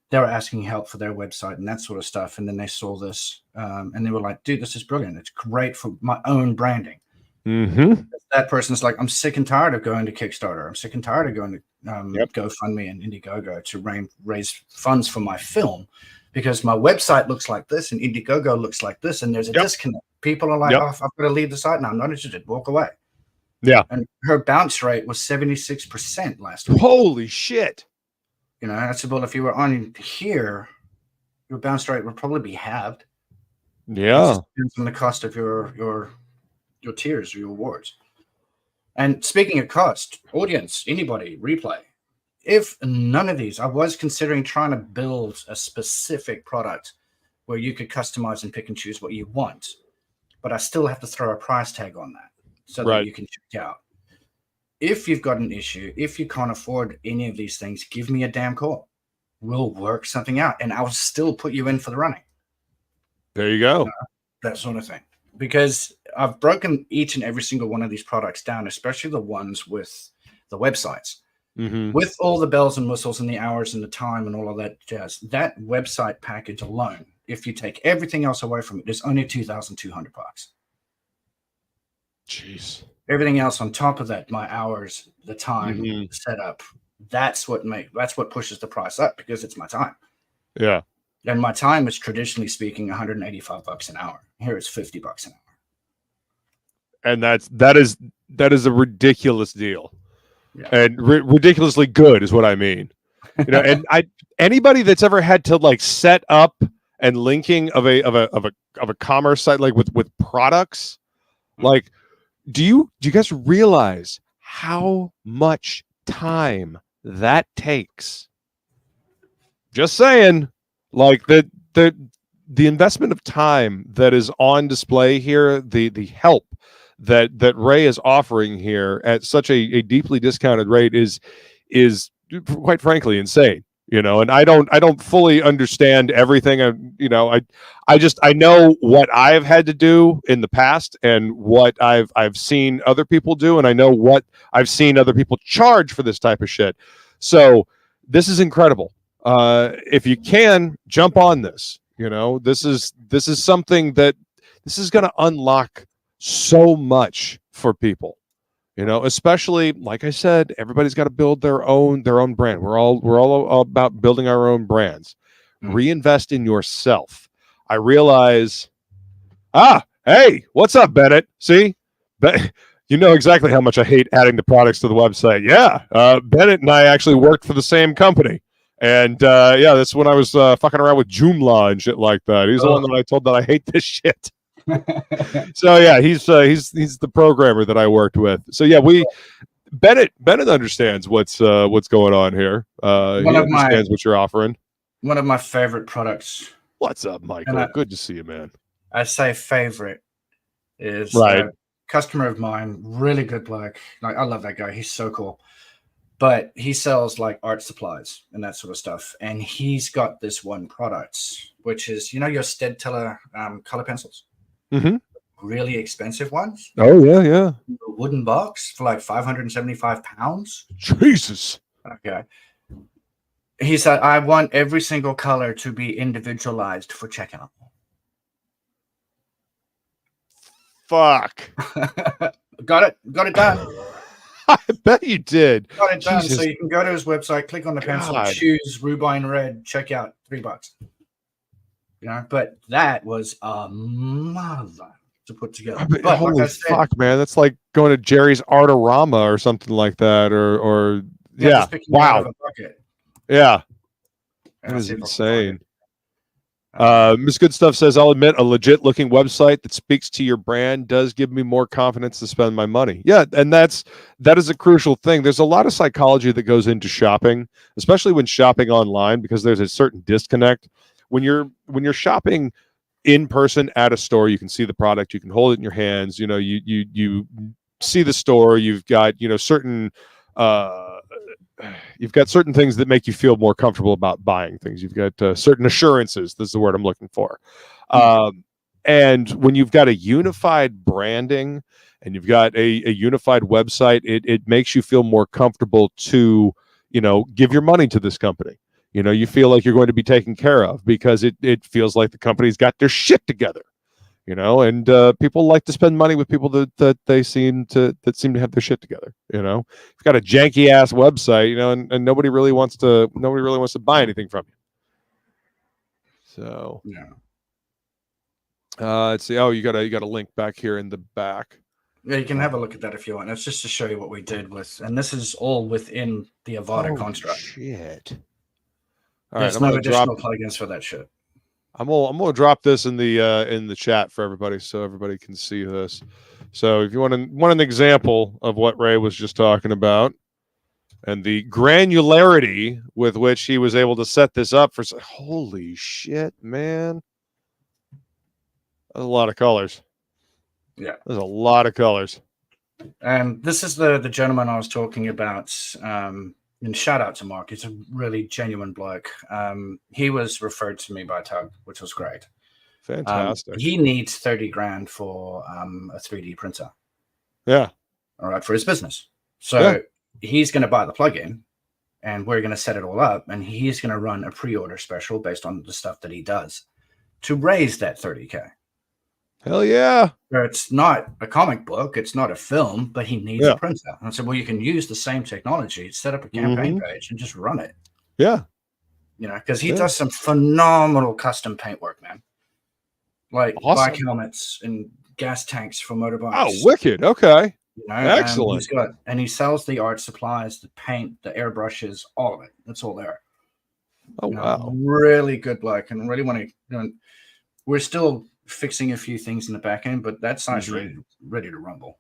they were asking help for their website and that sort of stuff. And then they saw this and they were like, dude, this is brilliant. It's great for my own branding. That person's like, I'm sick and tired of going to Kickstarter. I'm sick and tired of going to GoFundMe and Indiegogo to raise funds for my film, because my website looks like this and Indiegogo looks like this, and there's a disconnect. People are like, oh, I've got to leave the site now. I'm not interested. Walk away. Yeah. And her bounce rate was 76% last week. Holy shit. You know, I said, well, if you were on here, your bounce rate would probably be halved. Yeah. It depends on the cost of your tiers or your awards. And speaking of cost, audience, anybody, replay. If none of these, I was considering trying to build a specific product where you could customize and pick and choose what you want, but I still have to throw a price tag on that so that you can check out. If you've got an issue, if you can't afford any of these things, give me a damn call. We'll work something out, and I'll still put you in for the running. There you go. That sort of thing. Because I've broken each and every single one of these products down, especially the ones with the websites. With all the bells and whistles and the hours and the time and all of that jazz. That website package alone, if you take everything else away from it, is only $2,200. Jeez. Everything else on top of that, my hours, the time, the setup, that's what pushes the price up, because it's my time. Yeah. And my time is, traditionally speaking, $185 an hour. Here it's $50 an hour. And that is a ridiculous deal. Yeah. And ridiculously good is what I mean. You know, and anybody that's ever had to like set up and linking of a commerce site, like with products, like, do you guys realize how much time that takes? Just saying, like the investment of time that is on display here, the help that Ray is offering here at such a deeply discounted rate is quite frankly insane. You know, and I don't fully understand everything. I know what I've had to do in the past and what I've seen other people do, and I know what I've seen other people charge for this type of shit. So this is incredible. If you can jump on this, you know, this is something that this is going to unlock so much for people. You know, especially, like I said, everybody's got to build their own brand. We're all about building our own brands. Reinvest in yourself. I realize, hey, what's up, Bennett? See, you know exactly how much I hate adding the products to the website. Yeah, Bennett and I actually worked for the same company, and that's when I was fucking around with Joomla and shit like that. He's the one that I told that I hate this shit. So yeah, he's the programmer that I worked with. So yeah, Bennett understands what's going on here. He understands what you're offering. One of my favorite products. What's up, Michael? Good to see you, man. I say favorite is a customer of mine, really good bloke. Like, I love that guy. He's so cool. But he sells like art supplies and that sort of stuff. And he's got this one product, which is, you know, your Steadteller color pencils. Really expensive ones. Oh yeah. A wooden box for like 575 pounds. Jesus. Okay. He said, I want every single color to be individualized for checkout. Fuck. Got it done. I bet you did. Got it done. Jesus. So you can go to his website, click on the pencil, choose Rubine Red, check out, $3. You know, but that was a mother to put together. But holy like said, fuck, man! That's like going to Jerry's Artorama or something like that, or wow, yeah, that is insane. Miss Goodstuff says, I'll admit a legit looking website that speaks to your brand does give me more confidence to spend my money. Yeah, and that is a crucial thing. There's a lot of psychology that goes into shopping, especially when shopping online, because there's a certain disconnect. When you're shopping in person at a store, you can see the product, you can hold it in your hands, you see the store, you've got certain you've got certain things that make you feel more comfortable about buying things. You've got certain assurances. This is the word I'm looking for. And when you've got a unified branding and you've got a unified website, it makes you feel more comfortable to, give your money to this company. You feel like you're going to be taken care of because it feels like the company's got their shit together. And people like to spend money with people that seem to have their shit together. If you've got a janky ass website, and nobody really wants to buy anything from you. So Yeah. Let's see. Oh, you got a link back here in the back. Yeah, you can have a look at that if you want. It's just to show you what we did with, and this is all within the Avada construct. Shit. All right, there's no additional plugins for that shit. I'm gonna drop this in the chat for everybody so everybody can see this. So if you want an example of what Ray was just talking about and the granularity with which he was able to set this up for, holy shit, man. That's a lot of colors. Yeah. There's a lot of colors. And this is the gentleman I was talking about. And shout out to Mark. He's a really genuine bloke. He was referred to me by Tug, which was great. Fantastic. He needs 30 grand for a 3D printer. Yeah. All right, for his business. So he's going to buy the plugin and we're going to set it all up. And he's going to run a pre-order special based on the stuff that he does to raise that 30K. Hell yeah. So it's not a comic book, it's not a film, but he needs a printer. And I said, well, you can use the same technology, set up a campaign page and just run it. Yeah. Because he does some phenomenal custom paint work, man. Like bike helmets and gas tanks for motorbikes. Oh, wicked. Okay. Excellent. And he sells the art supplies, the paint, the airbrushes, all of it. It's all there. Oh, wow. Really good bloke, and really want to. We're still fixing a few things in the back end, but that site's ready to rumble.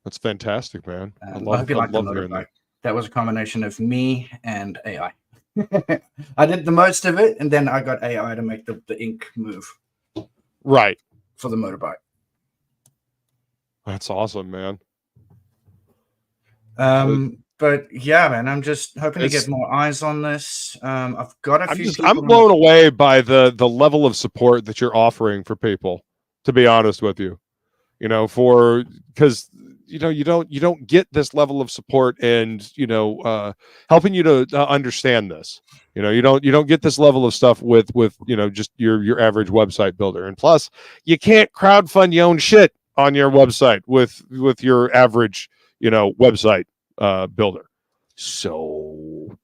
That's fantastic, man. I hope you like the motorbike. That was a combination of me and AI. I did the most of it, and then I got AI to make the ink move. Right. For the motorbike. That's awesome, man. But yeah, man, I'm just hoping to get more eyes on this. I've got a few. I'm blown away by the level of support that you're offering for people. To be honest with you, because you don't get this level of support and helping you to understand this. You don't get this level of stuff with just your average website builder. And plus, you can't crowdfund your own shit on your website with your average website builder. So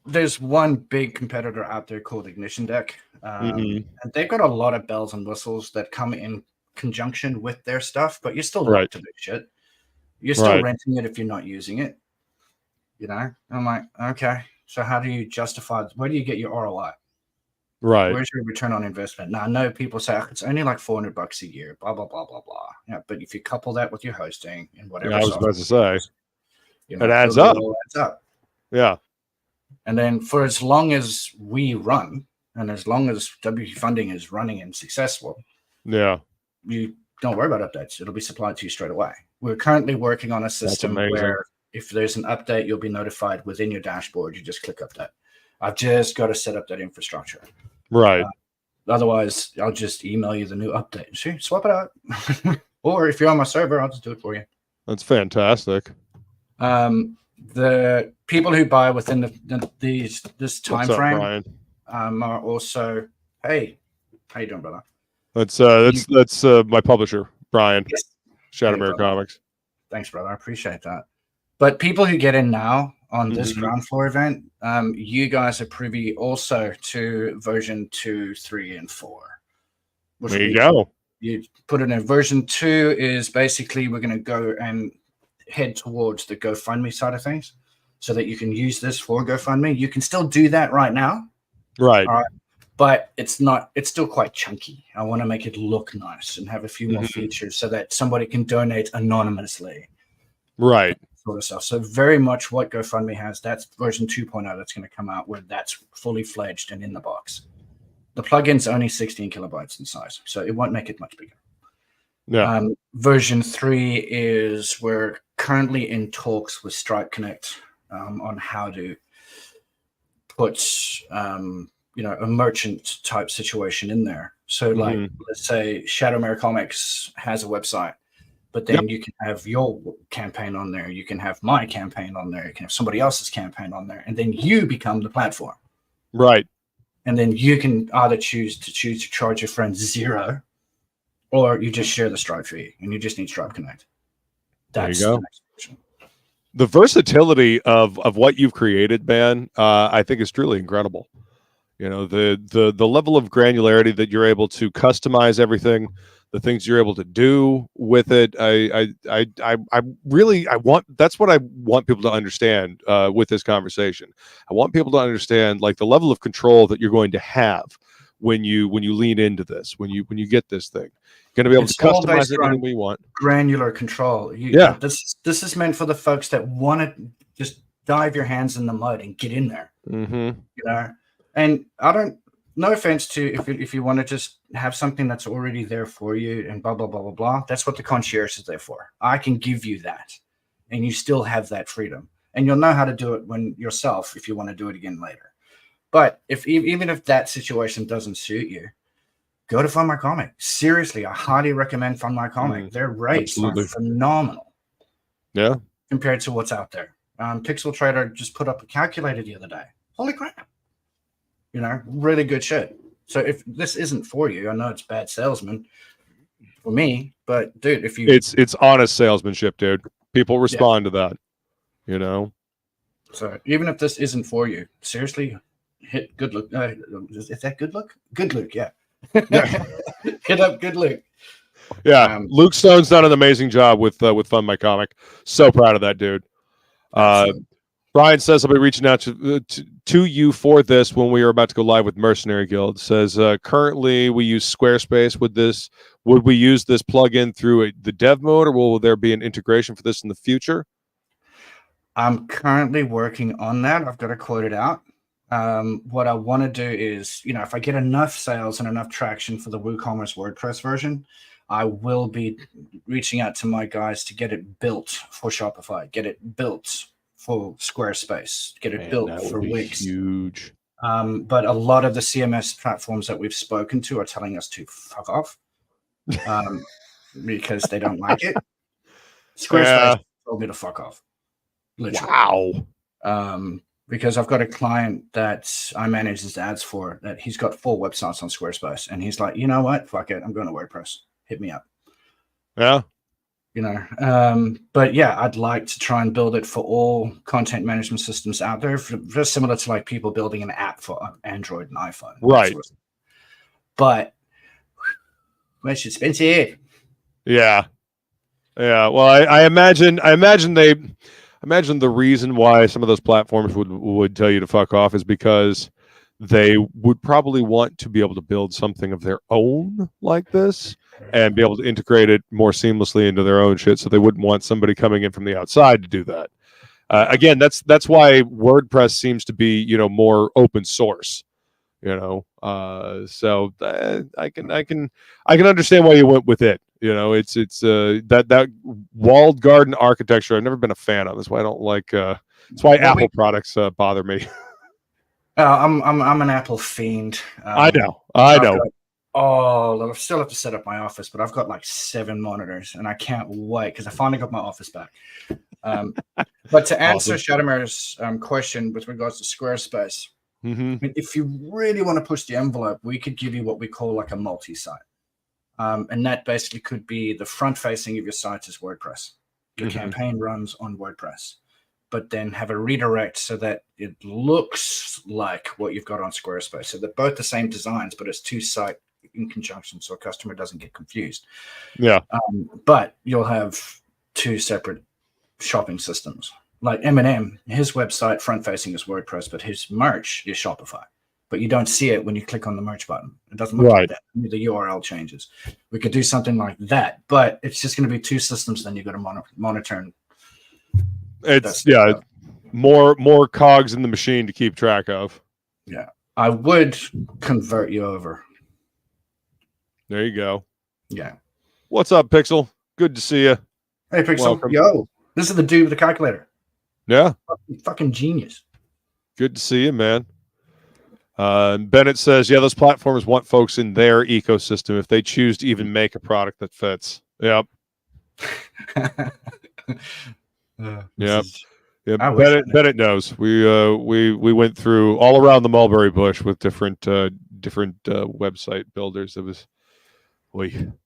there's one big competitor out there called Ignition Deck, and they've got a lot of bells and whistles that come in conjunction with their stuff, but you're still right to big shit. You're still renting it if you're not using it. I'm like, okay, so how do you justify? Where do you get your ROI? Right. Where's your return on investment? Now I know people say it's only like $400 a year, blah blah blah blah blah. Yeah, but if you couple that with your hosting and whatever, I was about to say, it adds up. It adds up. Yeah. And then for as long as we run, and as long as WP Funding is running and successful, you don't worry about updates. It'll be supplied to you straight away. We're currently working on a system where if there's an update, you'll be notified within your dashboard. You just click update. I've just got to set up that infrastructure. Right. Otherwise, I'll just email you the new update. See, swap it out. Or if you're on my server, I'll just do it for you. That's fantastic. The people who buy within this time frame are also, hey, how you doing, brother? That's my publisher, Brian. Yes. Shadowbear Comics. Thanks, brother. I appreciate that. But people who get in now on this ground floor event, you guys are privy also to version 2, 3, and 4. There you go. You put it in. Version 2 is basically we're going to go and head towards the GoFundMe side of things so that you can use this for GoFundMe. You can still do that right now. Right. All right. but it's still quite chunky. I want to make it look nice and have a few more features so that somebody can donate anonymously. Right. Sort of stuff. So very much what GoFundMe has, that's version 2.0 that's going to come out where that's fully fledged and in the box. The plugin's only 16 kilobytes in size, so it won't make it much bigger. Yeah. Version 3 is we're currently in talks with Stripe Connect on how to put a merchant type situation in there. So like let's say Shadowmare Comics has a website, but then you can have your campaign on there, you can have my campaign on there, you can have somebody else's campaign on there, and then you become the platform. Right. And then you can either choose to charge your friends $0, or you just share the Stripe fee and you just need Stripe Connect. That's there you go. the next version. The versatility of what you've created, man, I think is truly incredible. You know, the level of granularity that you're able to customize everything, the things you're able to do with it. That's what I want people to understand with this conversation. I want people to understand like the level of control that you're going to have when you lean into this, when you get this thing. You're going to be able to customize it any way you want. Granular control. This is meant for the folks that want to just dive your hands in the mud and get in there. You know, and I don't. No offense to if you want to just have something that's already there for you and blah blah blah blah blah. That's what the concierge is there for. I can give you that, and you still have that freedom, and you'll know how to do it when yourself if you want to do it again later. But even if that situation doesn't suit you, go to Fund My Comic. Seriously, I highly recommend Fund My Comic. Their rates are phenomenal. Yeah, compared to what's out there. Pixel Trader just put up a calculator the other day. Holy crap. You know, really good shit. So if this isn't for you, I know it's bad salesman for me, but dude, if you it's honest salesmanship, dude. People respond to that, you know. So even if this isn't for you, seriously, hit Good Look. Is that Good Look? Good Look, yeah. Hit up Good Look. Yeah, Luke Stone's done an amazing job with Fund My Comic. So proud of that dude. Brian says I'll be reaching out to you for this when we are about to go live with Mercenary Guild. Says currently we use Squarespace with this. Would we use this plugin through the dev mode, or will there be an integration for this in the future? I'm currently working on that. I've got to quote it out. What I want to do is, you know, if I get enough sales and enough traction for the WooCommerce WordPress version, I will be reaching out to my guys to get it built for Shopify, get it built for Squarespace, get it built for Wix. Huge. But a lot of the CMS platforms that we've spoken to are telling us to fuck off because they don't like it. Squarespace told me to fuck off. Literally. Wow. Because I've got a client that I manage his ads for, that he's got 4 websites on Squarespace, and he's like, you know what? Fuck it. I'm going to WordPress. Hit me up. Yeah. You know, but yeah, I'd like to try and build it for all content management systems out there, very similar to like people building an app for Android and iPhone. Right. Sort of. But it's expensive. Yeah. Yeah. Well, I imagine the reason why some of those platforms would tell you to fuck off is because they would probably want to be able to build something of their own like this and be able to integrate it more seamlessly into their own shit. So they wouldn't want somebody coming in from the outside to do that. Again, that's why WordPress seems to be, you know, more open source, you know. So I can understand why you went with it. You know, it's that walled garden architecture I've never been a fan of. That's why I don't like. That's why Apple products bother me. I'm an Apple fiend. I know. I still have to set up my office, but I've got like 7 monitors, and I can't wait because I finally got my office back. But to answer Shadowmare's question with regards to Squarespace, I mean, if you really want to push the envelope, we could give you what we call like a multi-site. And that basically could be the front facing of your site is WordPress. Your campaign runs on WordPress, but then have a redirect so that it looks like what you've got on Squarespace. So they're both the same designs, but it's 2 sites in conjunction so a customer doesn't get confused. Yeah. But you'll have 2 separate shopping systems. Like Eminem, his website front facing is WordPress, but his merch is Shopify. but you don't see it when you click on the merch button. It doesn't look like that. The URL changes. We could do something like that, but it's just going to be two systems. Then you've got to monitor. And it's more cogs in the machine to keep track of. Yeah, I would convert you over. There you go. Yeah. What's up, Pixel? Good to see you. Hey, Pixel. Welcome. Yo, this is the dude with the calculator. Yeah. Fucking genius. Good to see you, man. Bennett says, yeah, those platforms want folks in their ecosystem if they choose to even make a product that fits. Yep. Yep. Yeah, Bennett knows. We went through all around the mulberry bush with different website builders. It was, it's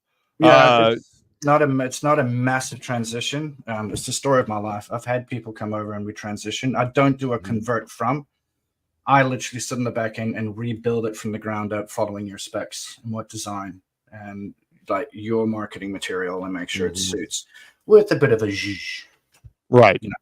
not a massive transition. It's the story of my life. I've had people come over and we transition. I don't do a convert from. I literally sit in the back end and rebuild it from the ground up, following your specs and what design and like your marketing material, and make sure it suits with a bit of a zhuzh. Right. You know?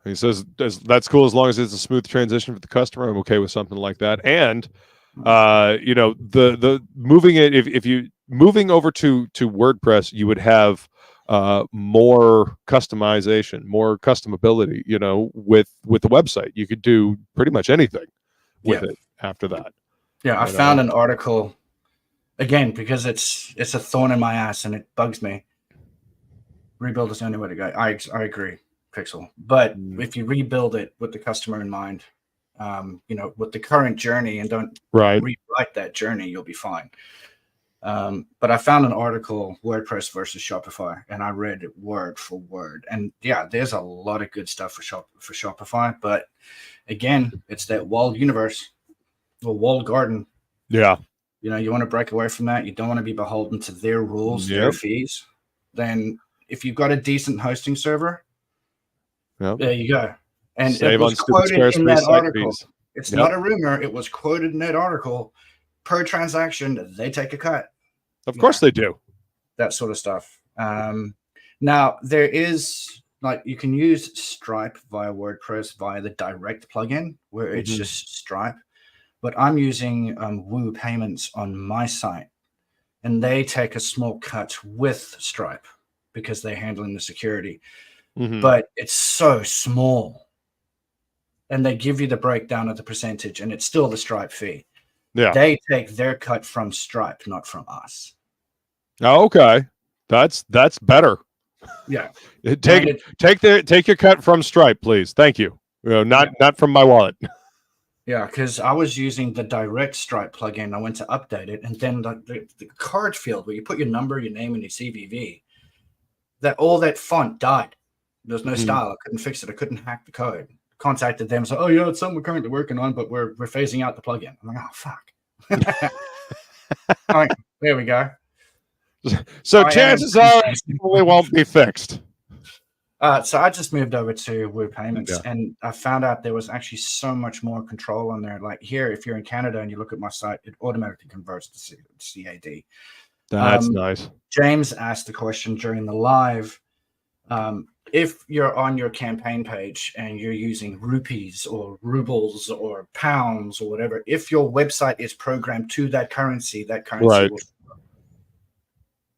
He says that's cool as long as it's a smooth transition for the customer. I'm okay with something like that. And the moving it, if you moving over to WordPress, you would have more customization, more customability, with the website. You could do pretty much anything with it after that. Yeah, I found an article, again, because it's a thorn in my ass and it bugs me. Rebuild is the only way to go. I agree, Pixel. But if you rebuild it with the customer in mind, with the current journey, and don't rewrite that journey, you'll be fine. But I found an article, WordPress versus Shopify, and I read it word for word. And yeah, there's a lot of good stuff for Shopify, but again, it's that walled universe, or walled garden. Yeah. You want to break away from that. You don't want to be beholden to their rules, their fees. Then if you've got a decent hosting server, there you go. And it was quoted in that article. It's not a rumor. It was quoted in that article. Per transaction, they take a cut. Of course they do. That sort of stuff. Now, there is, you can use Stripe via WordPress via the direct plugin, where it's just Stripe. But I'm using Woo Payments on my site, and they take a small cut with Stripe because they're handling the security. But it's so small. And they give you the breakdown of the percentage, and it's still the Stripe fee. Yeah, they take their cut from Stripe, not from us. Oh, okay, that's better. Yeah, take your cut from Stripe, please. Thank you. Not from my wallet. Yeah, because I was using the direct Stripe plugin. I went to update it, and then the card field where you put your number, your name, and your CVV, all that font died. There's no style. I couldn't fix it. I couldn't hack the code. Contacted them, so it's something we're currently working on, but we're phasing out the plugin. I'm like, oh fuck. All right, there we go. So chances are it probably won't be fixed. So I just moved over to Woo Payments, and I found out there was actually so much more control on there. Like here, if you're in Canada and you look at my site, it automatically converts to CAD. That's nice. James asked the question during the live. If you're on your campaign page and you're using rupees or rubles or pounds or whatever, if your website is programmed to that currency will. You know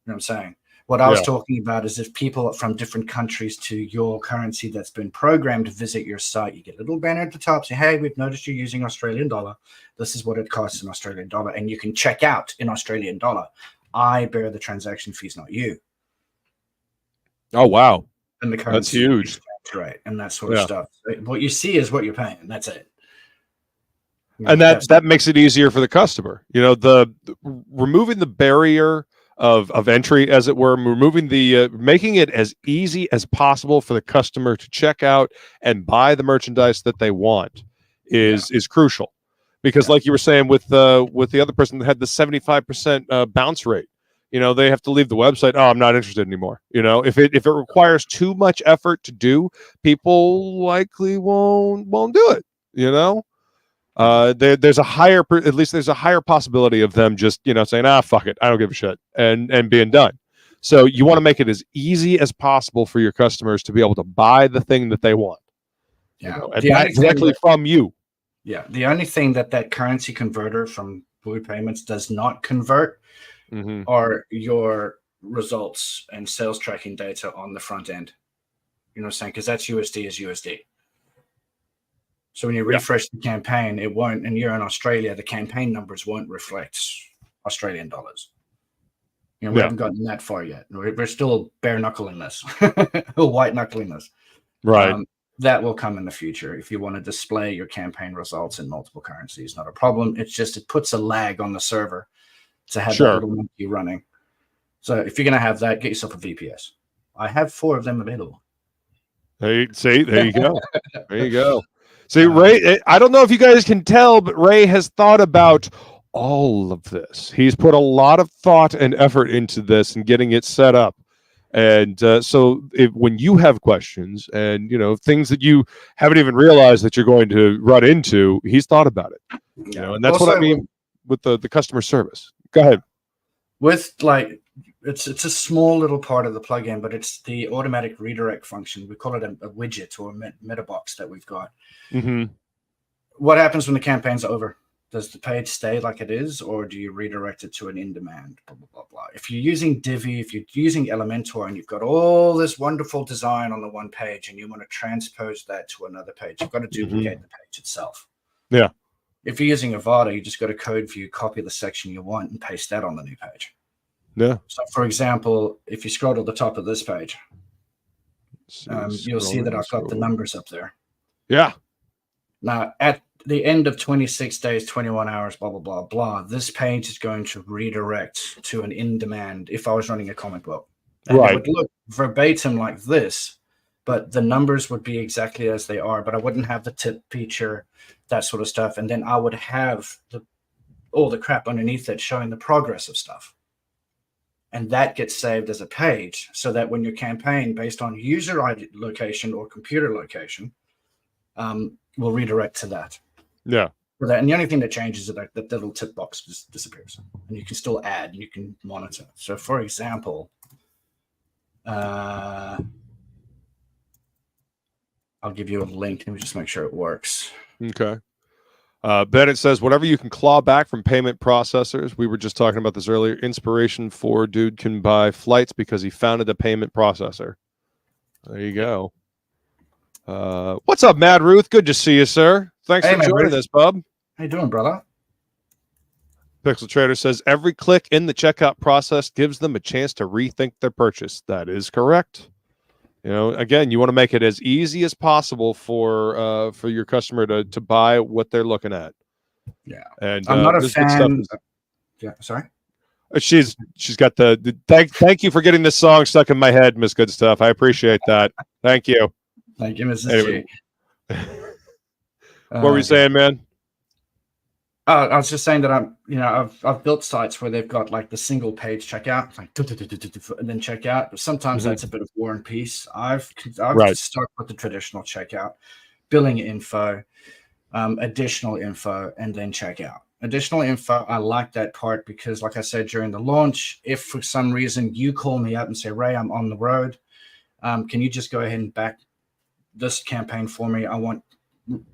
what I'm saying? What I was talking about is if people from different countries to your currency that's been programmed to visit your site, you get a little banner at the top saying, hey, we've noticed you're using Australian dollar. This is what it costs in Australian dollar. And you can check out in Australian dollar. I bear the transaction fees, not you. Oh, wow. And the currency, that's huge, right? And that sort of stuff. What you see is what you're paying. That's it. And that makes it easier for the customer. The removing the barrier of entry, as it were, removing the making it as easy as possible for the customer to check out and buy the merchandise that they want is crucial. Because, like you were saying with the other person that had the 75% bounce rate. They have to leave the website. Oh, I'm not interested anymore. If it requires too much effort to do, people likely won't do it. There's a higher possibility of them just saying, fuck it, I don't give a shit, and being done. So you want to make it as easy as possible for your customers to be able to buy the thing that they want. Yeah, and buy directly from you. Yeah, the only thing that currency converter from Woo Payments does not convert are your results and sales tracking data on the front end. You know what I'm saying? Because that's USD is USD. So when you refresh the campaign, it won't, and you're in Australia, the campaign numbers won't reflect Australian dollars. You know, we haven't gotten that far yet. We're still bare knuckling this, white knuckling this. Right. That will come in the future. If you want to display your campaign results in multiple currencies, not a problem. It's just it puts a lag on the server to have that little monkey running. So if you're going to have that, get yourself a VPS. I have 4 of them available. There you go. There you go. See, Ray, I don't know if you guys can tell, but Ray has thought about all of this. He's put a lot of thought and effort into this and getting it set up. And so when you have questions and, you know, things that you haven't even realized that you're going to run into, he's thought about it. You know, and that's what I mean with the customer service. Go ahead. With like, it's a small little part of the plugin, but it's the automatic redirect function. We call it a widget or a meta box that we've got. What happens when the campaign's over? Does the page stay like it is, or do you redirect it to an in-demand? Blah, blah, blah, blah. If you're using Divi, if you're using Elementor, and you've got all this wonderful design on the one page, and you want to transpose that to another page, you've got to duplicate the page itself. Yeah. If you're using Avada, you just go to code view, copy the section you want, and paste that on the new page. Yeah. So, for example, if you scroll to the top of this page, you'll see that I've got the numbers up there. Yeah. Now, at the end of 26 days, 21 hours, blah, blah, blah, blah, this page is going to redirect to an in-demand if I was running a comic book. And it would look verbatim like this, but the numbers would be exactly as they are, but I wouldn't have the tip feature, that sort of stuff. And then I would have all the crap underneath it showing the progress of stuff. And that gets saved as a page so that when your campaign based on user ID location or computer location will redirect to that. Yeah. For that. And the only thing that changes is that the little tip box just disappears. And you can still add, you can monitor. So for example, I'll give you a link. Let me just make sure it works. Okay. Bennett says, whatever you can claw back from payment processors. We were just talking about this earlier. Inspiration for dude can buy flights because he founded a payment processor. There you go. What's up, Mad Ruth? Good to see you, sir. Thanks for joining us, bub. How you doing, brother? Pixel Trader says, every click in the checkout process gives them a chance to rethink their purchase. That is correct. You know, again, you want to make it as easy as possible for your customer to buy what they're looking at. Yeah. And I'm not a fan. Yeah, sorry. She's got the thank you for getting this song stuck in my head, Miss Good Stuff. I appreciate that. Thank you. Thank you, Mrs. Anyway. G. What were you saying, man? I was just saying that I've built sites where they've got like the single page checkout, like and then checkout. But sometimes that's a bit of war and peace. I've stuck with the traditional checkout, billing info, additional info, and then checkout. Additional info, I like that part because, like I said during the launch, if for some reason you call me up and say, Ray, I'm on the road, can you just go ahead and back this campaign for me? I want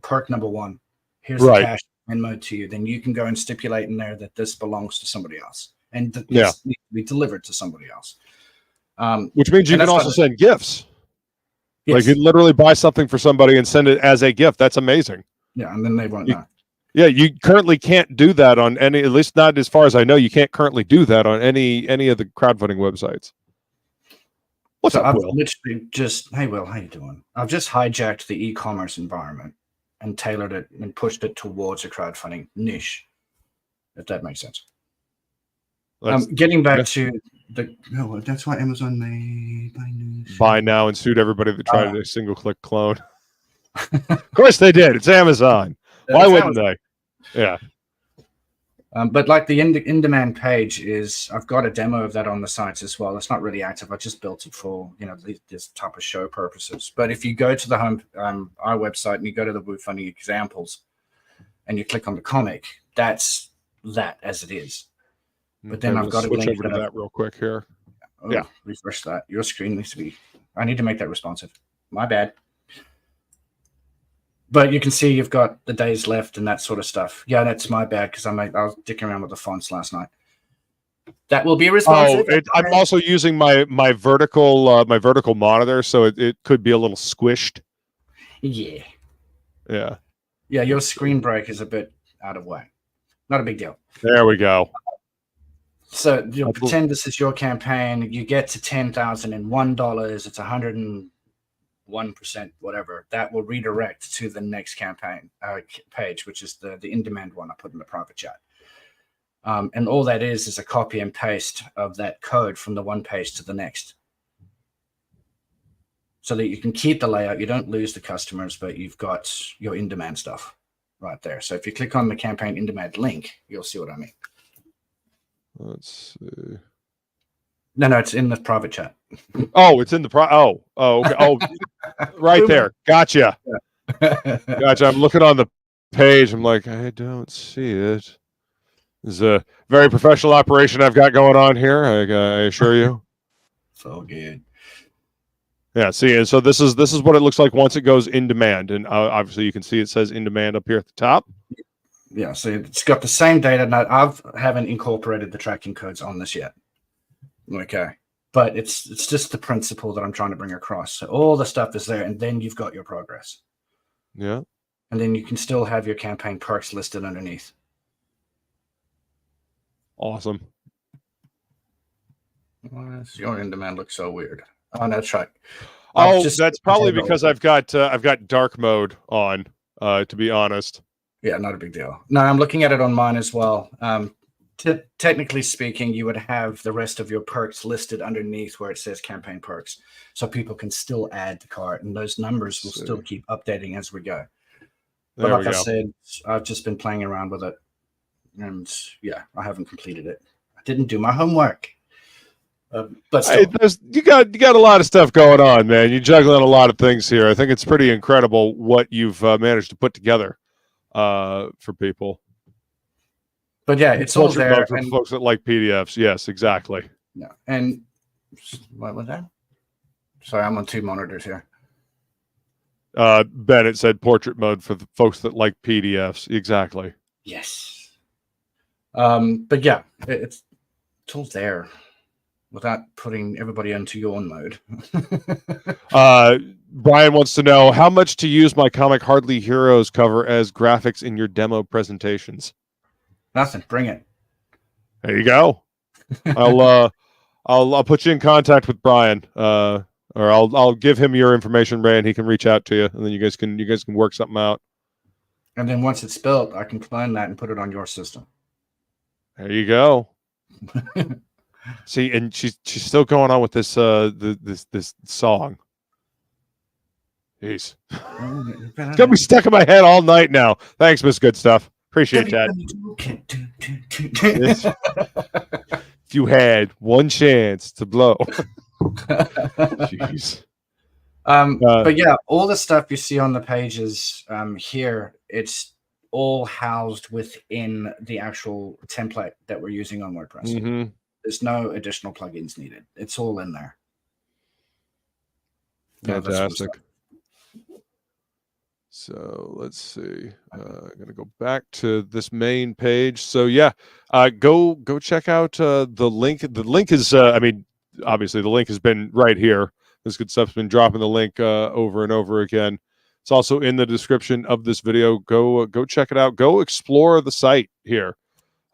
perk number 1. Here's the cash mode to you. Then you can go and stipulate in there that this belongs to somebody else and this needs to be delivered to somebody else. Which means you can also send gifts. Yes. Like you literally buy something for somebody and send it as a gift. That's amazing. Yeah, and then they won't know. Yeah, you currently can't do that on any, at least not as far as I know, you can't currently do that on any of the crowdfunding websites. What's up, Will? Literally just, hey, Will, how you doing? I've just hijacked the e-commerce environment and tailored it and pushed it towards a crowdfunding niche, if that makes sense. Getting back to that's why Amazon may buy now and suit everybody that tried a single-click clone. Of course they did. It's Amazon. Why wouldn't they? Yeah. But like the in-demand page is, I've got a demo of that on the sites as well. It's not really active. I just built it for, this type of show purposes. But if you go to the home, our website, and you go to the Woocommerce examples and you click on the comic, that's that as it is. But then I've got to switch over to that real quick here. Refresh that. Your screen needs to be, I need to make that responsive. My bad. But you can see you've got the days left and that sort of stuff. Yeah, that's my bad because I was dicking around with the fonts last night. That will be responsive. Oh, I'm also using my vertical monitor, so it could be a little squished. Yeah. Yeah. Yeah, your screen break is a bit out of whack. Not a big deal. There we go. So you pretend this is your campaign. You get to $10,001. It's 101%, whatever. That will redirect to the next campaign page, which is the in-demand one I put in the private chat. And all that is a copy and paste of that code from the one page to the next. So that you can keep the layout. You don't lose the customers, but you've got your in-demand stuff right there. So if you click on the campaign in-demand link, you'll see what I mean. Let's see. No, it's in the private chat. Oh, it's in the okay. Oh, right there. Gotcha. Gotcha. I'm looking on the page. I'm like, I don't see it. This is a very professional operation I've got going on here. I assure you. So good. Yeah. See, and so this is what it looks like once it goes in demand, and obviously you can see it says in demand up here at the top. Yeah, so it's got the same data. Now, I haven't incorporated the tracking codes on this yet. Okay. But it's just the principle that I'm trying to bring across. So all the stuff is there, and then you've got your progress. Yeah. And then you can still have your campaign perks listed underneath. Awesome. Your in-demand looks so weird. Oh, that's right. Oh, that's probably because I've got dark mode on, to be honest. Yeah, not a big deal. No, I'm looking at it on mine as well. Technically speaking, you would have the rest of your perks listed underneath where it says campaign perks, so people can still add to cart, and those numbers will still keep updating as we go. But like I said, I've just been playing around with it, and yeah, I haven't completed it. I didn't do my homework. But still. You got a lot of stuff going on, man. You're juggling a lot of things here. I think it's pretty incredible what you've managed to put together for people. But yeah, it's all there for folks that like PDFs. Yes, exactly. Yeah, and what was that? Sorry, I'm on two monitors here. Bennett said portrait mode for the folks that like PDFs. Exactly. Yes. But yeah, it's all there without putting everybody into your own mode. Brian wants to know how much to use my comic Hardly Heroes cover as graphics in your demo presentations. Nothing. Bring it. There you go. I'll put you in contact with Brian, or I'll give him your information, Ray, and he can reach out to you, and then you guys can work something out. And then once it's built, I can clone that and put it on your system. There you go. See, and she's still going on with this this song. Jeez. It's gonna be stuck in my head all night now. Thanks, Miss Goodstuff. Appreciate that. If you had one chance to blow. Jeez. But yeah, all the stuff you see on the pages here, it's all housed within the actual template that we're using on WordPress. Mm-hmm. There's no additional plugins needed. It's all in there. Fantastic. So let's see. I'm going to go back to this main page. So yeah, go check out the link. The link is, I mean, obviously the link has been right here. This good stuff's been dropping the link over and over again. It's also in the description of this video. Go check it out. Go explore the site here.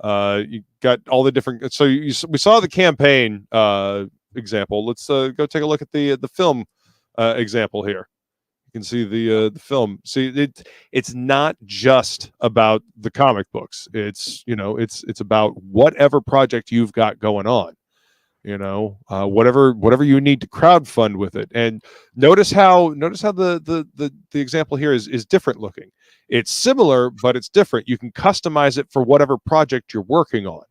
You got all the different. So we saw the campaign example. Let's go take a look at the film example here. You can see the film. See, it's not just about the comic books. It's it's about whatever project you've got going on. Whatever you need to crowdfund with it. And notice how the example here is different looking. It's similar, but it's different. You can customize it for whatever project you're working on.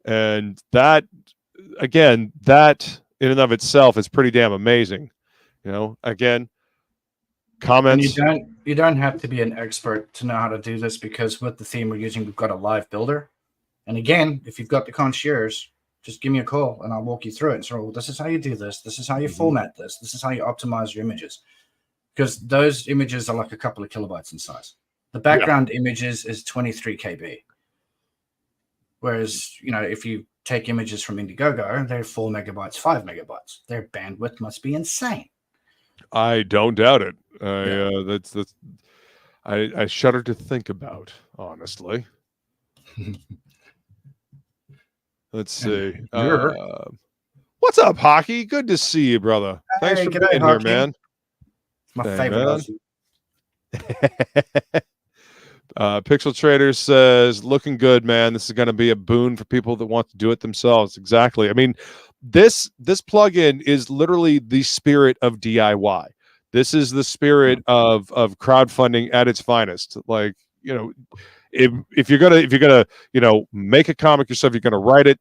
And that, again, that in and of itself is pretty damn amazing. Again, comments. And you don't have to be an expert to know how to do this, because with the theme we're using, we've got a live builder. And again, if you've got the concierge, just give me a call and I'll walk you through it. So this is how you do this. This is how you format this. This is how you optimize your images. because those images are like a couple of kilobytes in size. The background images is 23 KB. Whereas, you know, if you take images from Indiegogo, they're 4 megabytes, 5 megabytes. Their bandwidth must be insane. I don't doubt it. I shudder to think about, honestly. Let's see. What's up, Hockey? Good to see you, brother. Thanks for being here, man. My favorite. Pixel Trader says, looking good, man. This is going to be a boon for people that want to do it themselves. Exactly. I mean, this plugin is literally the spirit of DIY. This is the spirit of crowdfunding at its finest. Like, you know, if you're gonna you know, make a comic yourself, you're gonna write it,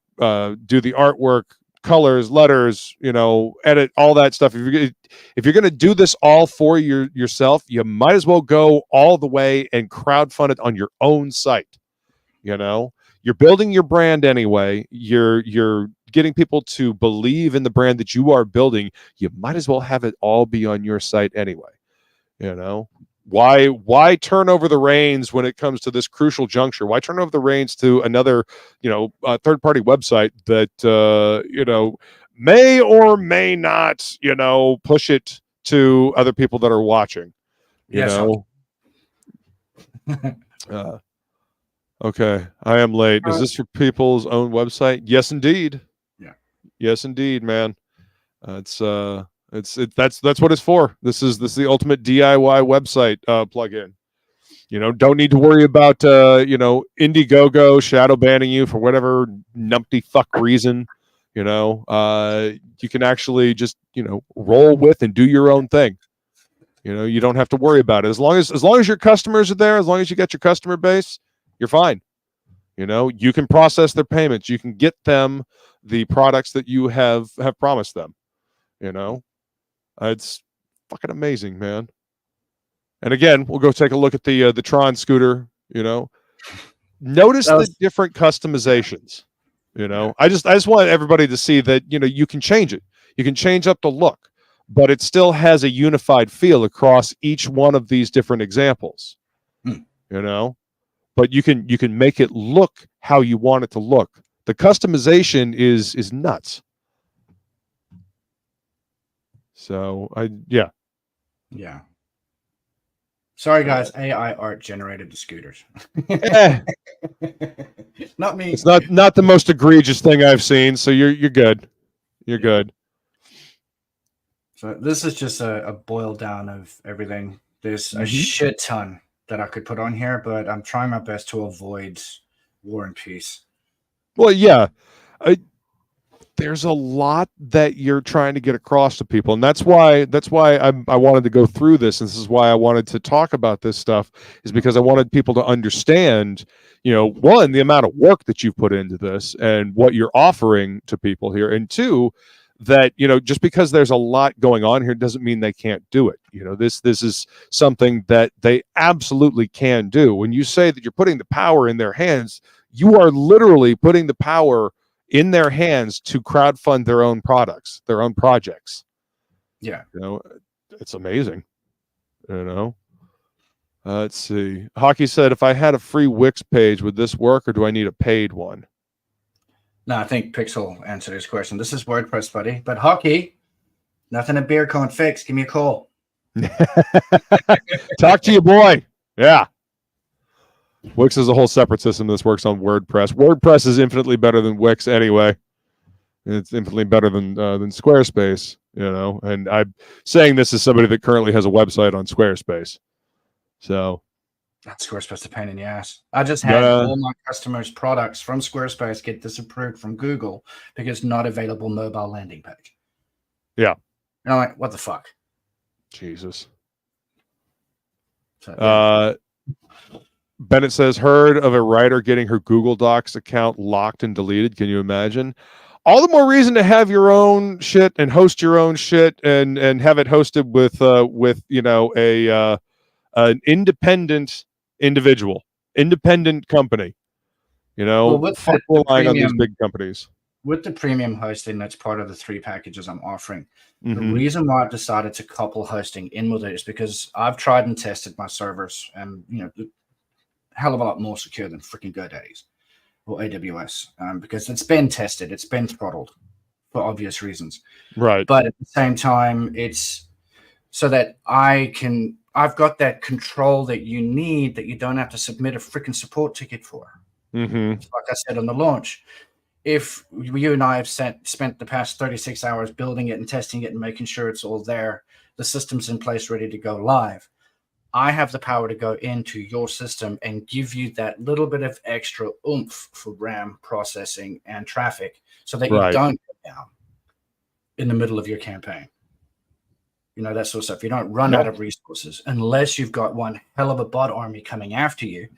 do the artwork, colors, letters, you know, edit, all that stuff. If you're gonna do this all for yourself, you might as well go all the way and crowdfund it on your own site. You know, you're building your brand anyway. You're getting people to believe in the brand that you are building. You might as well have it all be on your site anyway. You know, why turn over the reins when it comes to this crucial juncture? Why turn over the reins to another, you know, third-party website that you know, may or may not, you know, push it to other people that are watching? You know. Okay, I am late. Is this for people's own website? Yes, indeed. Yeah. Yes, indeed, man. That's what it's for. This is the ultimate DIY website plugin. You know, don't need to worry about you know, Indiegogo shadow banning you for whatever numpty fuck reason. You know, you can actually just, you know, roll with and do your own thing. You know, you don't have to worry about it. As long as your customers are there, as long as you get your customer base, you're fine. You know, you can process their payments. You can get them the products that you have promised them. You know, it's fucking amazing, man. And again, we'll go take a look at the Tron scooter. You know, notice the different customizations. You know, I just want everybody to see that, you know, you can change it. You can change up the look, but it still has a unified feel across each one of these different examples. You know, but you can make it look how you want it to look. The customization is nuts. So yeah. Sorry guys, AI art generated the scooters. Not me. It's not the most egregious thing I've seen. So you're good. You're good. So this is just a boil down of everything. There's a shit ton that I could put on here, but I'm trying my best to avoid War and Peace. Well, yeah. There's a lot that you're trying to get across to people, and that's why I wanted to go through this, and this is why I wanted to talk about this stuff, is because I wanted people to understand, you know, one, the amount of work that you've put into this and what you're offering to people here, and two, that, you know, just because there's a lot going on here doesn't mean they can't do it. You know, this is something that they absolutely can do. When you say that you're putting the power in their hands, you are literally putting the power in their hands to crowdfund their own products, their own projects. Yeah. You know, it's amazing. You know, let's see. Hockey said, if I had a free Wix page, would this work, or do I need a paid one? No, I think Pixel answered his question. This is WordPress, buddy. But Hockey, nothing a beer can't fix. Give me a call. Talk to your boy. Yeah. Wix is a whole separate system. This works on WordPress. WordPress is infinitely better than Wix anyway. It's infinitely better than Squarespace, you know. And I'm saying this as somebody that currently has a website on Squarespace. So that Squarespace is a pain in the ass. I just had all my customers' products from Squarespace get disapproved from Google because not available mobile landing page. Yeah. And I'm like, what the fuck? Jesus. So, yeah. Bennett says, heard of a writer getting her Google Docs account locked and deleted. Can you imagine? All the more reason to have your own shit and host your own shit and have it hosted with you know, an independent individual, independent company. You know, well, fuck relying on these big companies. with the premium hosting, that's part of the 3 packages I'm offering. The Mhm. reason why I've decided to couple hosting in with it is because I've tried and tested my servers, and a hell of a lot more secure than freaking GoDaddy's or AWS, because it's been tested, it's been throttled for obvious reasons. Right. But at the same time, it's so that I've got that control that you need, that you don't have to submit a freaking support ticket for. Mm-hmm. Like I said on the launch, if you and I have spent the past 36 hours building it and testing it and making sure it's all there, the system's in place, ready to go live, I have the power to go into your system and give you that little bit of extra oomph for RAM processing and traffic, so that you don't go down in the middle of your campaign. That sort of stuff. You don't run out of resources unless you've got one hell of a bot army coming after you.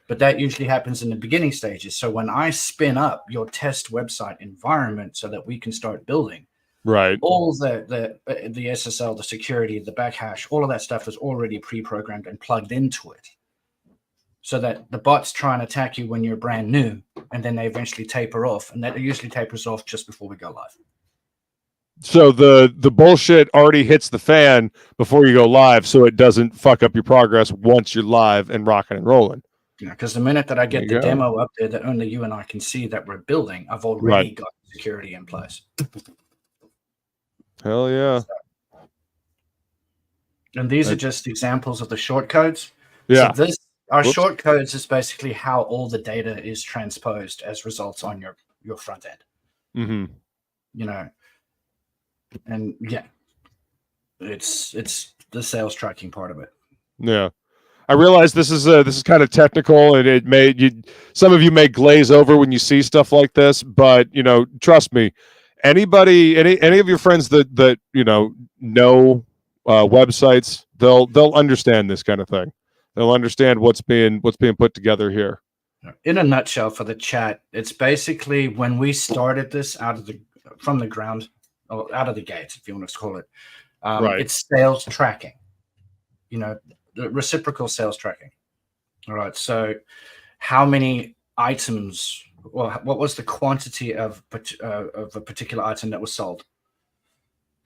But that usually happens in the beginning stages. So when I spin up your test website environment so that we can start building, all the SSL, the security, the backhash, all of that stuff is already pre-programmed and plugged into it, so that the bots try and attack you when you're brand new, and then they eventually taper off, and that usually tapers off just before we go live. So the bullshit already hits the fan before you go live, so it doesn't fuck up your progress once you're live and rocking and rolling. Because the minute that I get the demo up there that only you and I can see that we're building, I've already got security in place. Hell yeah. And these are just examples of the shortcodes. Yeah. So our shortcodes is basically how all the data is transposed as results on your front end. Mm-hmm. And yeah, it's the sales tracking part of it. Yeah. I realize this is kind of technical, and some of you may glaze over when you see stuff like this, but trust me, any of your friends that know websites, they'll understand this kind of thing. They'll understand what's being put together here. In a nutshell, for the chat, it's basically when we started this from the ground, or out of the gates, if you want to call it, it's sales tracking. The reciprocal sales tracking. All right. So how many items, well, what was the quantity of a particular item that was sold?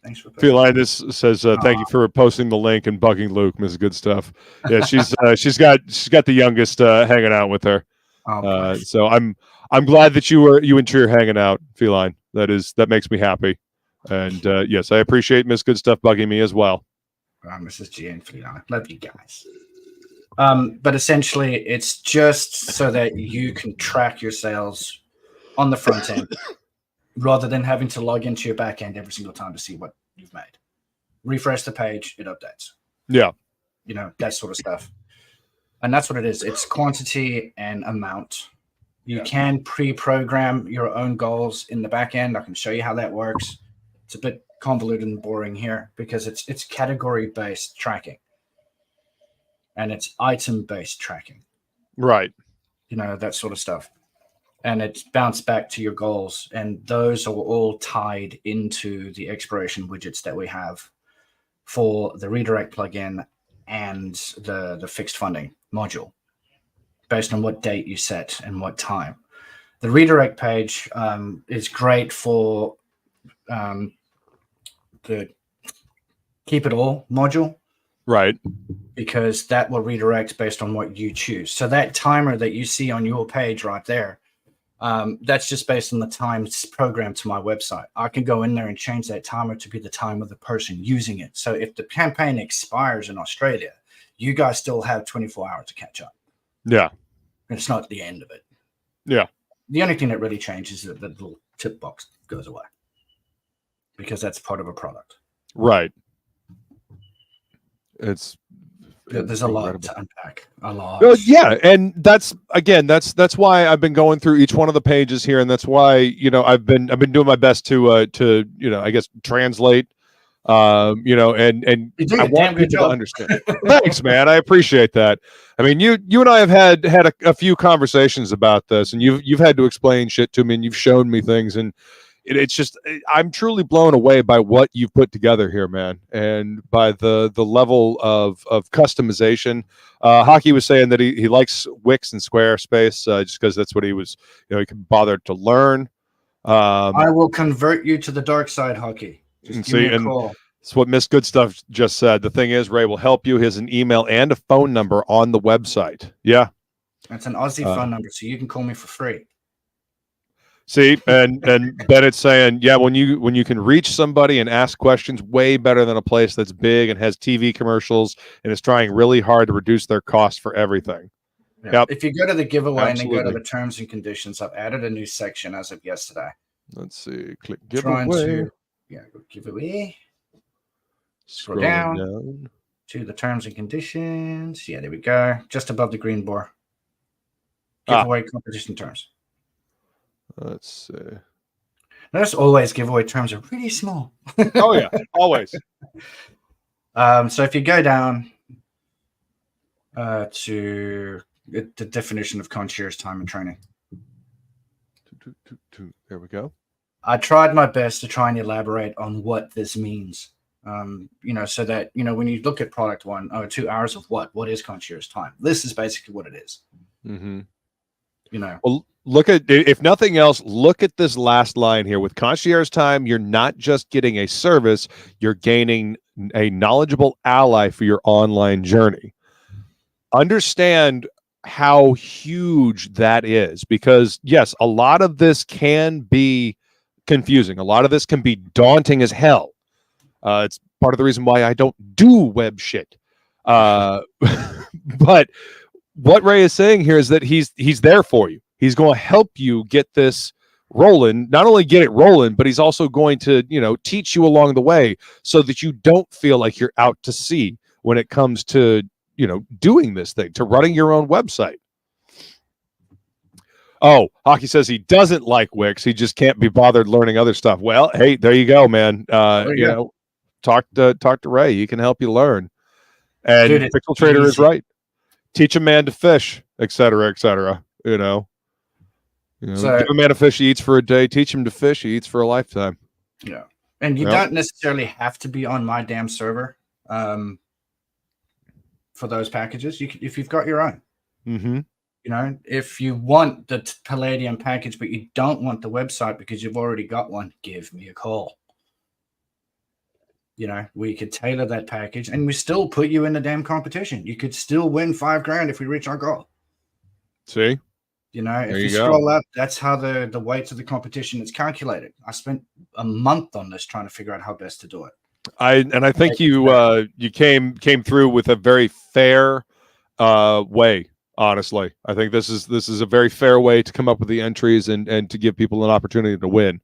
Thanks for Feline, this says thank you for posting the link and bugging Luke, Mrs. Goodstuff. Yeah, she's got the youngest hanging out with her. So I'm glad that you and Tree are hanging out, Feline. That makes me happy. And yes, I appreciate Miss Goodstuff bugging me as well. Mrs. G and Feline, love you guys. But essentially, it's just so that you can track your sales on the front end, rather than having to log into your back end every single time to see what you've made. Refresh the page, it updates. Yeah. That sort of stuff. And that's what it is. It's quantity and amount. You can pre-program your own goals in the back end. I can show you how that works. It's a bit convoluted and boring here because it's category-based tracking. And it's item-based tracking. Right. That sort of stuff. And it's bounced back to your goals. And those are all tied into the expiration widgets that we have for the redirect plugin and the fixed funding module, based on what date you set and what time. The redirect page is great for the keep it all module. Right. Because that will redirect based on what you choose. So that timer that you see on your page right there, that's just based on the time it's programmed to my website. I can go in there and change that timer to be the time of the person using it. So if the campaign expires in Australia, you guys still have 24 hours to catch up. Yeah. It's not the end of it. Yeah. The only thing that really changes is that the little tip box goes away, because that's part of a product. Right. There's a lot to unpack. A lot. Well, yeah, and that's why I've been going through each one of the pages here, and that's why I've been doing my best to I guess translate, and I want people to understand. Thanks, man. I appreciate that. I mean, you and I have had a few conversations about this, and you've had to explain shit to me, and you've shown me things, and it's just, I'm truly blown away by what you've put together here, man, and by the level of customization. Hockey was saying that he likes Wix and Squarespace just because that's what he was, he could bother to learn. I will convert you to the dark side, Hockey. Just give me a call. It's what Miss Goodstuff just said. The thing is, Ray will help you. He has an email and a phone number on the website. Yeah. That's an Aussie phone number, so you can call me for free. See, and Bennett's saying, yeah, when you can reach somebody and ask questions, way better than a place that's big and has TV commercials and is trying really hard to reduce their cost for everything. Yeah. Yep. If you go to the giveaway Absolutely. and then go to the terms and conditions, I've added a new section as of yesterday. Let's see. Click giveaway. Go giveaway. Scroll down to the terms and conditions. Yeah, there we go. Just above the green bar. Giveaway competition terms. Let's see. Notice always giveaway terms are really small. Oh yeah, always. So if you go down to the definition of concierge time and training. There we go. I tried my best to try and elaborate on what this means. So that, when you look at product 1, 2 hours of what is concierge time? This is basically what it is. Mm-hmm. Well, look at, if nothing else, look at this last line here. With concierge time, you're not just getting a service, you're gaining a knowledgeable ally for your online journey. Understand how huge that is, because yes, a lot of this can be confusing. A lot of this can be daunting as hell. It's part of the reason why I don't do web shit. But what Ray is saying here is that he's there for you. He's going to help you get this rolling, not only get it rolling, but he's also going to, teach you along the way so that you don't feel like you're out to sea when it comes to, doing this thing, to running your own website. Oh, Hockey says he doesn't like Wix. He just can't be bothered learning other stuff. Well, hey, there you go, man. Talk to Ray. He can help you learn. And Dude, Pixel Trader is right. Teach a man to fish, et cetera, et cetera. So, give a man a fish he eats for a day. Teach him to fish he eats for a lifetime. Yeah, and you don't necessarily have to be on my damn server for those packages. If you've got your own. Mm-hmm. If you want the Palladium package, but you don't want the website because you've already got one, give me a call. We could tailor that package and we still put you in the damn competition. You could still win $5,000 if we reach our goal. See? If you scroll up, that's how the weights of the competition is calculated. I spent a month on this trying to figure out how best to do it. I think you came through with a very fair way. Honestly, I think this is a very fair way to come up with the entries and to give people an opportunity to win.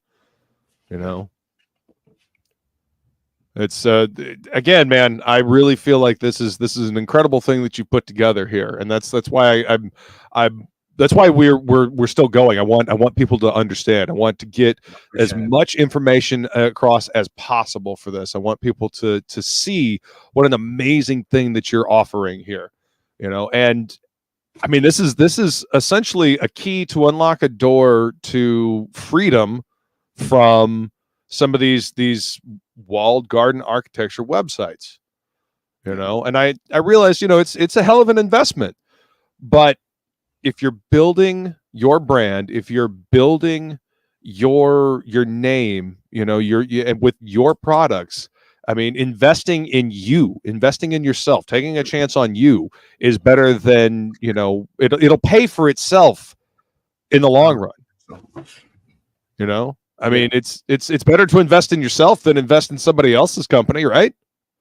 It's again, man, I really feel like this is an incredible thing that you put together here, and that's why that's why we're still going. I want people to understand. I want to get as much information across as possible for this. I want people to see what an amazing thing that you're offering here. And I mean, this is essentially a key to unlock a door to freedom from some of these walled garden architecture websites. And I realize, it's a hell of an investment, but if you're building your brand, if you're building your name, with your products, I mean, investing in yourself, taking a chance on you is better than, it'll pay for itself in the long run. I mean, it's better to invest in yourself than invest in somebody else's company, right?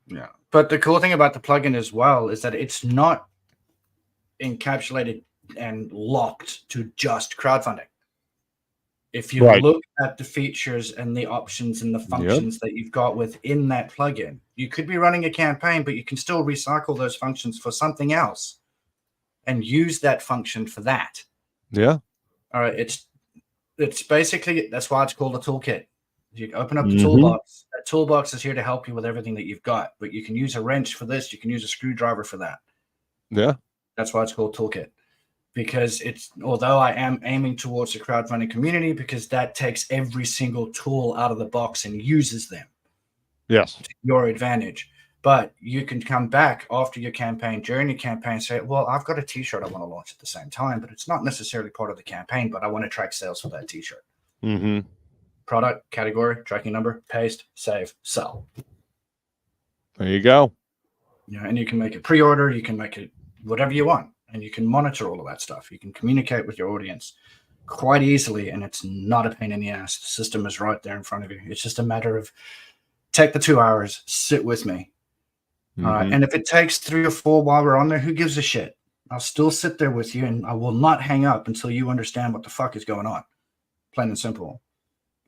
Yeah. But the cool thing about the plugin as well is that it's not encapsulated and locked to just crowdfunding. If you look at the features and the options and the functions that you've got within that plugin, you could be running a campaign, but you can still recycle those functions for something else and use that function for that. Yeah. All right. It's basically, that's why it's called a toolkit. You open up the toolbox. That toolbox is here to help you with everything that you've got, but you can use a wrench for this. You can use a screwdriver for that. Yeah. That's why it's called toolkit. Because although I am aiming towards the crowdfunding community, because that takes every single tool out of the box and uses them. Yes. To your advantage. But you can come back after your campaign, during your campaign, and say, well, I've got a t-shirt I want to launch at the same time, but it's not necessarily part of the campaign, but I want to track sales for that t-shirt. Mm-hmm. product, category, tracking number, paste, save, sell. There you go. You know, and you can make it pre-order, you can make it whatever you want, and you can monitor all of that stuff. You can communicate with your audience quite easily, and it's not a pain in the ass. The system is right there in front of you. It's just a matter of take the 2 hours, sit with me. All right. And if it takes 3 or 4 while we're on there, who gives a shit? I'll still sit there with you, and I will not hang up until you understand what the fuck is going on. Plain and simple.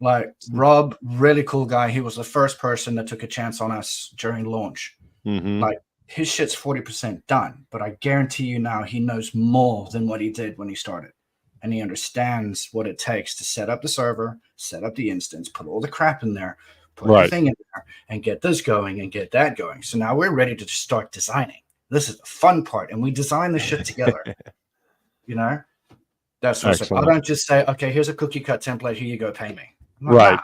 Like Rob, really cool guy. He was the first person that took a chance on us during launch. Like his shit's 40% done, but I guarantee you now he knows more than what he did when he started. And he understands what it takes to set up the server, set up the instance, put all the crap in there, put everything in there, and get this going and get that going. So now we're ready to just start designing. This is the fun part, and we design the shit together. You know, that's what I don't just say, okay, here's a cookie cut template. Here you go, pay me. No.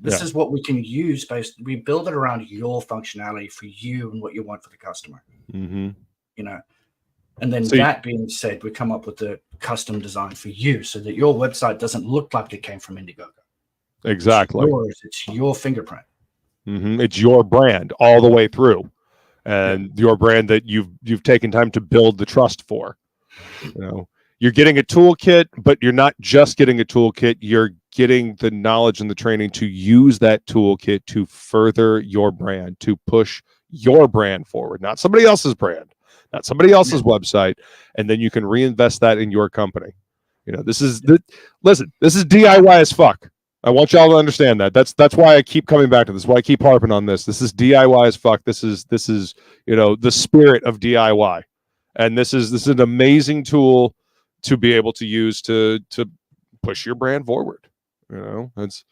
This is what we can use we build it around your functionality for you and what you want for the customer. You know, and then that being said, we come up with the custom design for you so that your website doesn't look like it came from Indiegogo. Exactly. It's your fingerprint. It's your brand all the way through, and your brand that you've taken time to build the trust for. You know, you're getting a toolkit, but you're not just getting a toolkit. You're getting the knowledge and the training to use that toolkit to further your brand, to push your brand forward, not somebody else's brand, not somebody else's website, and then you can reinvest that in your company. You know, this is listen, this is DIY as fuck. I want y'all to understand that. That's why I keep coming back to this. Why I keep harping on this. This is DIY as fuck. This is you know, the spirit of DIY, and this is an amazing tool to be able to use to push your brand forward. You know, that's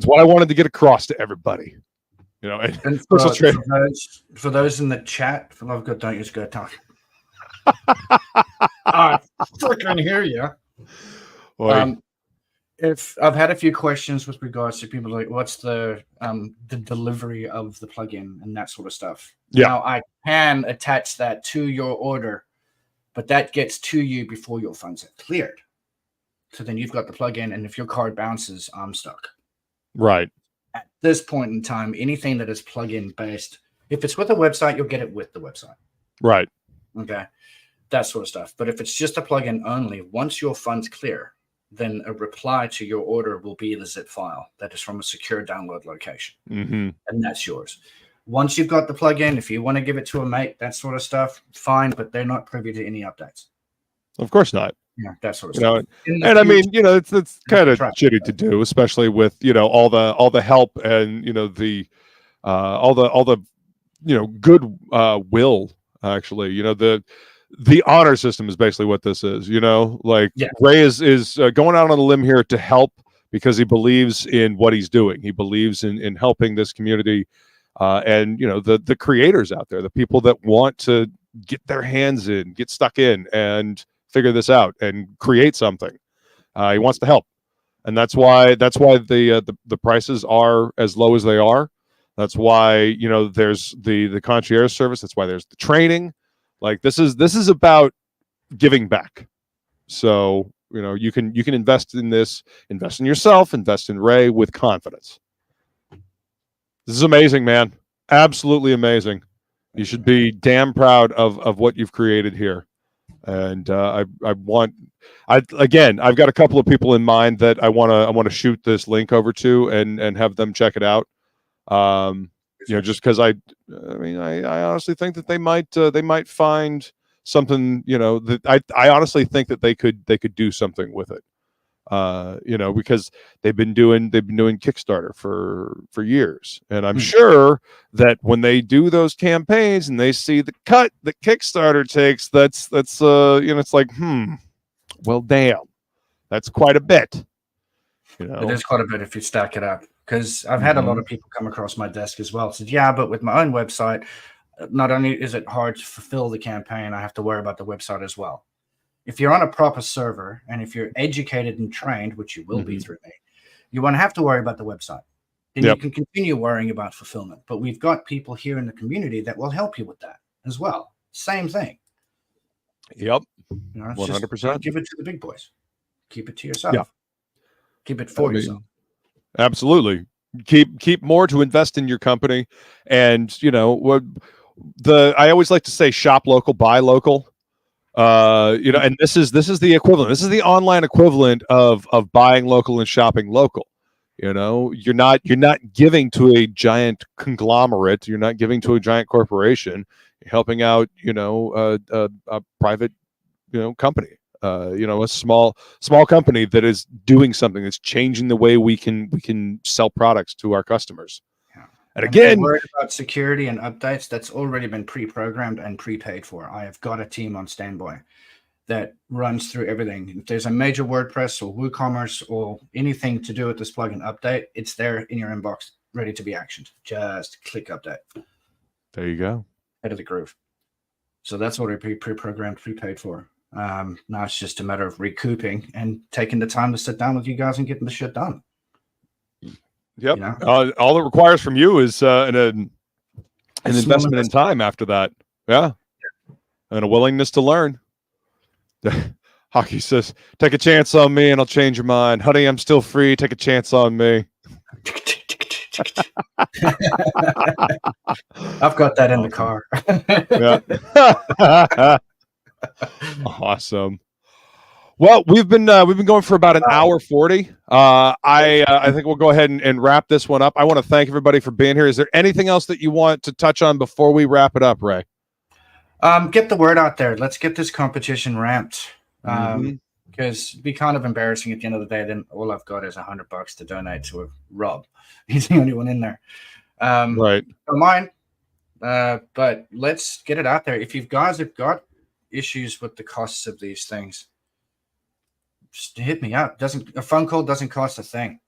what I wanted to get across to everybody. You know, and for those in the chat, for love of God, don't use good talk. I freaking hear you. If I've had a few questions with regards to people like, what's the delivery of the plugin and that sort of stuff. Now I can attach that to your order, but that gets to you before your funds are cleared. So then you've got the plugin, and if your card bounces, I'm stuck. Right. At this point in time, anything that is plugin based, if it's with a website, you'll get it with the website. Right. Okay. That sort of stuff. But if it's just a plugin only, once your funds clear, then a reply to your order will be the zip file that is from a secure download location. And that's yours. Once you've got the plugin, if you want to give it to a mate, that sort of stuff, fine, but they're not privy to any updates. Of course not. Yeah, that sort of stuff. And I mean, you know, it's kind of shitty to do, especially with, you know, all the help and, you know, the all the you know, good will, actually, you know, the honor system is basically what this is, you know, like Ray is going out on a limb here to help because he believes in what he's doing. He believes in helping this community, and, you know, the creators out there, the people that want to get their hands in, get stuck in and figure this out and create something. He wants to help. And that's why the prices are as low as they are. That's why, you know, there's the concierge service. That's why there's the training. Like this is about giving back. So, you know, you can invest in this, invest in yourself, invest in Ray with confidence. This is amazing, man. Absolutely amazing. You should be damn proud of what you've created here. And I've got a couple of people in mind that I want to shoot this link over to and have them check it out. You know, just because I honestly think that they might find something, you know, that I honestly think that they could do something with it. You know, because they've been doing Kickstarter for years, and I'm sure that when they do those campaigns and they see the cut that Kickstarter takes, that's you know, it's like, well, damn, that's quite a bit. You know, it is quite a bit if you stack it up. Because I've had a lot of people come across my desk as well. Said, yeah, but with my own website, not only is it hard to fulfill the campaign, I have to worry about the website as well. If you're on a proper server and if you're educated and trained, which you will be through me, you won't have to worry about the website. Then you can continue worrying about fulfillment. But we've got people here in the community that will help you with that as well. Same thing. Yep. You know, 100%. Give it to the big boys. Keep it to yourself. Yeah. Keep it for yourself. Absolutely. Keep more to invest in your company. And you know what, I always like to say, shop local, buy local. You know, and this is the equivalent. This is the online equivalent of buying local and shopping local. You know, you're not giving to a giant conglomerate. You're not giving to a giant corporation. You're helping out, you know, a private, you know, company. You know, a small company that is doing something that's changing the way we can sell products to our customers. Yeah. And again, if you're worried about security and updates, that's already been pre-programmed and prepaid for. I have got a team on standby that runs through everything. If there's a major WordPress or WooCommerce or anything to do with this plugin update, it's there in your inbox, ready to be actioned. Just click update. There you go. Head of the groove. So that's already pre-programmed, prepaid for. Now it's just a matter of recouping and taking the time to sit down with you guys and getting the shit done. Yep. You know? All it requires from you is an investment in time after that. Yeah. And a willingness to learn. Hockey says, take a chance on me and I'll change your mind. Honey, I'm still free. Take a chance on me. I've got that in the car. Yeah. Awesome. Well, we've been going for about an hour 40. I think we'll go ahead and wrap this one up. I want to thank everybody for being here. Is there anything else that you want to touch on before we wrap it up, Ray? Get the word out there. Let's get this competition ramped. Because it'd be kind of embarrassing at the end of the day. Then all I've got is $100 to donate to Rob. He's the only one in there. Right. Mine. But let's get it out there. If you guys have got issues with the costs of these things, just hit me up. A phone call doesn't cost a thing.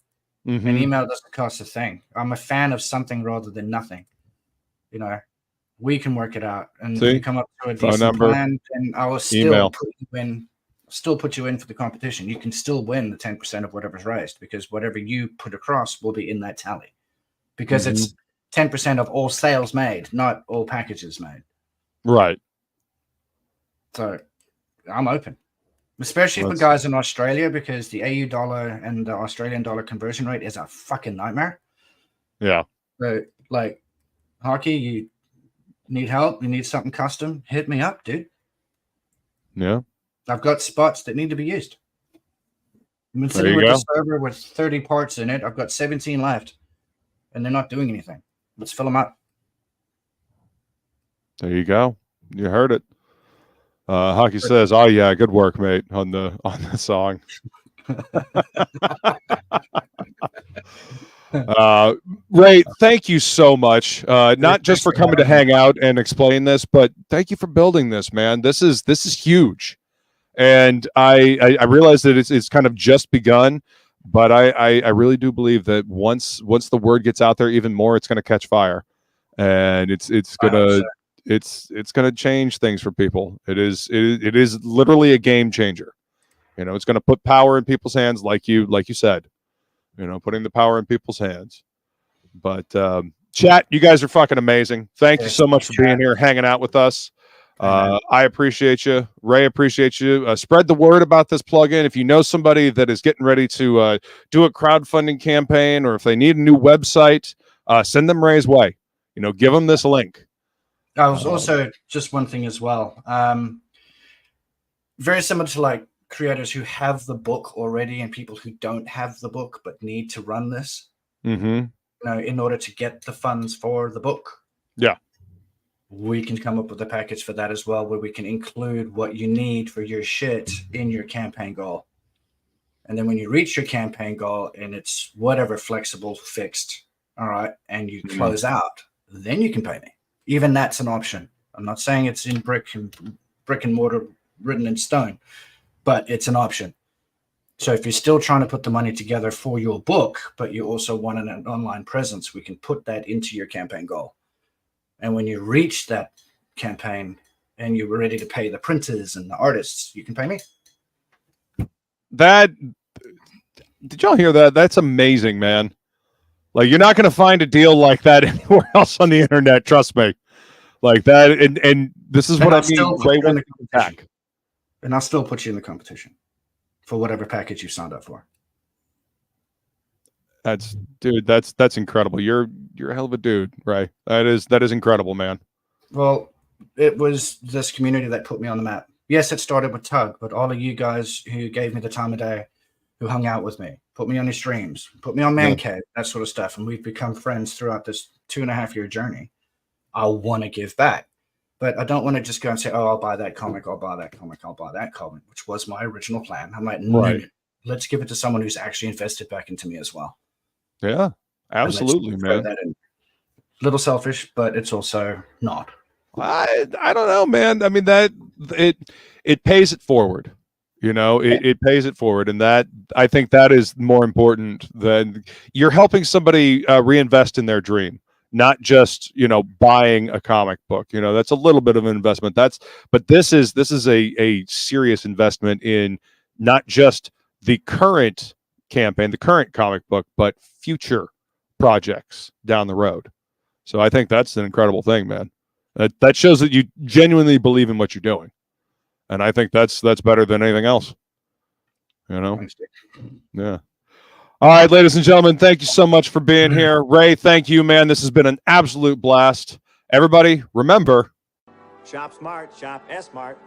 An email doesn't cost a thing. I'm a fan of something rather than nothing. You know, we can work it out and we come up to a decent plan, and I will still put you in for the competition. You can still win the 10% of whatever's raised, because whatever you put across will be in that tally, because it's 10% of all sales made, not all packages made. Right. So I'm open, especially for guys in Australia, because the AU dollar and the Australian dollar conversion rate is a fucking nightmare. Yeah. So, like, Hockey, you need help? You need something custom? Hit me up, dude. Yeah. I've got spots that need to be used. I've been sitting with a server with 30 parts in it. I've got 17 left, and they're not doing anything. Let's fill them up. There you go. You heard it. Hockey says, "Oh yeah, good work, mate, on the song." Ray, thank you so much. Not just for coming to hang out and explain this, but thank you for building this, man. This is huge, and I realize that it's kind of just begun, but I really do believe that once the word gets out there even more, it's going to catch fire, and it's gonna change things for people. It is literally a game changer. You know, it's going to put power in people's hands, like you said. You know, putting the power in people's hands. But chat, you guys are fucking amazing. Thank you so much for being here, hanging out with us. I appreciate you. Ray, appreciate you. Spread the word about this plugin. If you know somebody that is getting ready to do a crowdfunding campaign, or if they need a new website, send them Ray's way. You know, give them this link. I was also just one thing as well. Very similar to like creators who have the book already and people who don't have the book but need to run this, you know, in order to get the funds for the book. Yeah. We can come up with a package for that as well, where we can include what you need for your shit in your campaign goal. And then when you reach your campaign goal and it's whatever flexible fixed, all right, and you close out, then you can pay me. Even that's an option. I'm not saying it's in brick and mortar written in stone, but it's an option. So if you're still trying to put the money together for your book, but you also want an online presence, we can put that into your campaign goal. And when you reach that campaign and you're ready to pay the printers and the artists, you can pay me. Did y'all hear that? That's amazing, man. Like, you're not going to find a deal like that anywhere else on the internet. Trust me. Like that. And this is what I mean. Ray won the competition. And I'll still put you in the competition for whatever package you signed up for. That's incredible. You're a hell of a dude, Ray. That is incredible, man. Well, it was this community that put me on the map. Yes, it started with Tug, but all of you guys who gave me the time of day, who hung out with me, put me on your streams, put me on Man Cave, that sort of stuff, and we've become friends throughout this 2.5-year journey. I want to give back, but I don't want to just go and say, "Oh, I'll buy that comic, I'll buy that comic, I'll buy that comic," which was my original plan. I'm like, no, let's give it to someone who's actually invested back into me as well. Yeah, absolutely, man. That in. Little selfish, but it's also not. I don't know, man. I mean, that it pays it forward. You know, it pays it forward, and that I think that is more important than you're helping somebody reinvest in their dream, not just buying a comic book. That's a little bit of an investment. But this is a serious investment in not just the current campaign, the current comic book, but future projects down the road. So I think that's an incredible thing, man. That shows that you genuinely believe in what you're doing. And I think that's better than anything else. Yeah. All right, ladies and gentlemen, thank you so much for being here. Ray, thank you, man. This has been an absolute blast. Everybody, remember, shop smart, shop S-Mart.